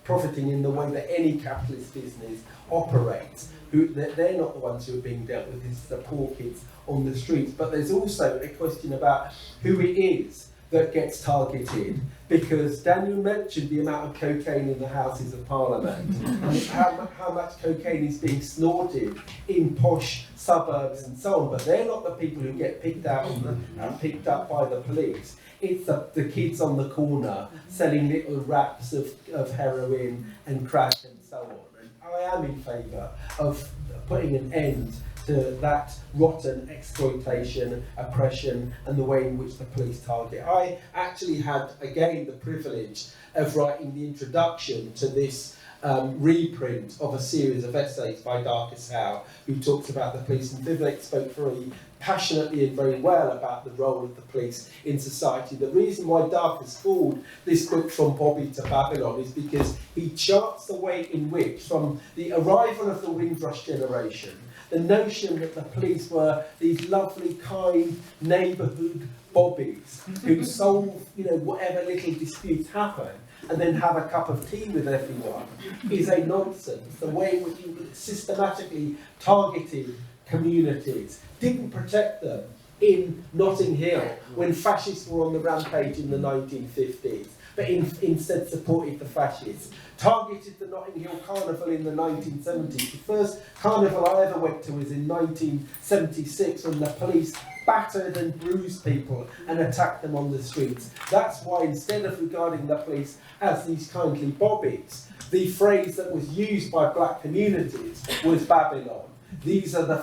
profiting in the way that any capitalist business operates. They're not the ones who are being dealt with, it's the poor kids on the streets. But there's also a question about who it is that gets targeted, because Daniel mentioned the amount of cocaine in the Houses of Parliament and how much cocaine is being snorted in posh suburbs and so on, but they're not the people who get picked out and picked up by the police. It's the kids on the corner selling little wraps of heroin and crack and so on. And I am in favour of putting an end to that rotten exploitation, oppression and the way in which the police target. I actually had, again, the privilege of writing the introduction to this reprint of a series of essays by Darcus Howe, who talks about the police, and Vivek spoke very passionately and very well about the role of the police in society. The reason why Darcus called this book From Bobby to Babylon is because he charts the way in which, from the arrival of the Windrush generation, the notion that the police were these lovely, kind neighbourhood bobbies who solve, whatever little disputes happen and then have a cup of tea with everyone is a nonsense. The way in which you systematically targeted communities, didn't protect them in Notting Hill when fascists were on the rampage in the 1950s, but instead supported the fascists. Targeted the Notting Hill Carnival in the 1970s. The first carnival I ever went to was in 1976 when the police battered and bruised people and attacked them on the streets. That's why instead of regarding the police as these kindly bobbies, the phrase that was used by black communities was Babylon. These are the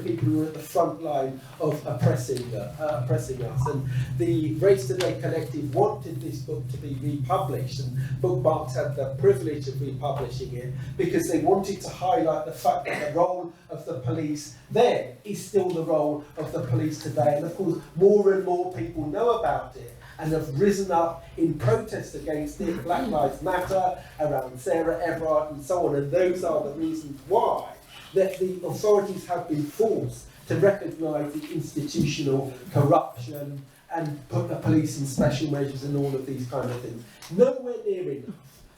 people who are at the front line of oppressing us. And the Race Today Collective wanted this book to be republished, and Bookmarks had the privilege of republishing it because they wanted to highlight the fact that the role of the police then is still the role of the police today. And of course, more and more people know about it and have risen up in protest against it. Black Lives Matter, around Sarah Everard and so on, and those are the reasons why that the authorities have been forced to recognise the institutional corruption and put the police in special measures and all of these kind of things. Nowhere near enough.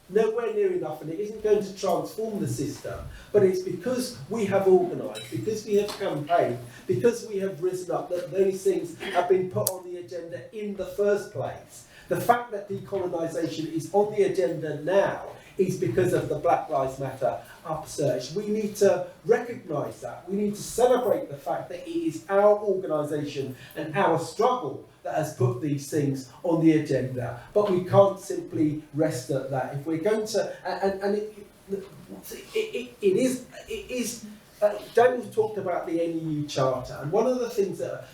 Nowhere near enough, and it isn't going to transform the system, but it's because we have organised, because we have campaigned, because we have risen up, that those things have been put on the agenda in the first place. The fact that decolonisation is on the agenda now is because of the Black Lives Matter upsurge. We need to recognise that. We need to celebrate the fact that it is our organisation and our struggle that has put these things on the agenda. But we can't simply rest at that. If we're going to, it is. Daniel talked about the NEU Charter, and one of the things that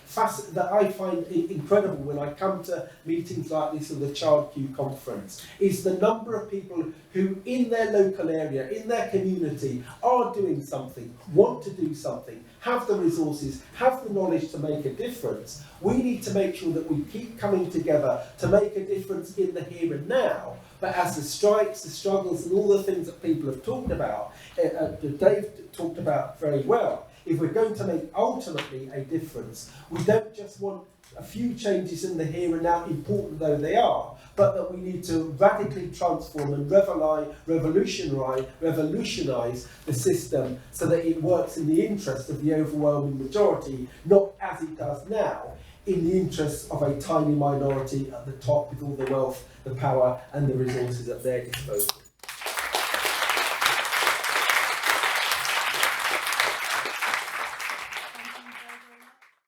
I find incredible when I come to meetings like this or the Child Q conference is the number of people who in their local area, in their community, are doing something, want to do something, have the resources, have the knowledge to make a difference. We need to make sure that we keep coming together to make a difference in the here and now. But as the strikes, the struggles, and all the things that people have talked about, Dave talked about very well, if we're going to make ultimately a difference, we don't just want a few changes in the here and now, important though they are, but that we need to radically transform and revolutionise the system so that it works in the interest of the overwhelming majority, not as it does now, in the interests of a tiny minority at the top with all the wealth, the power and the resources at their disposal.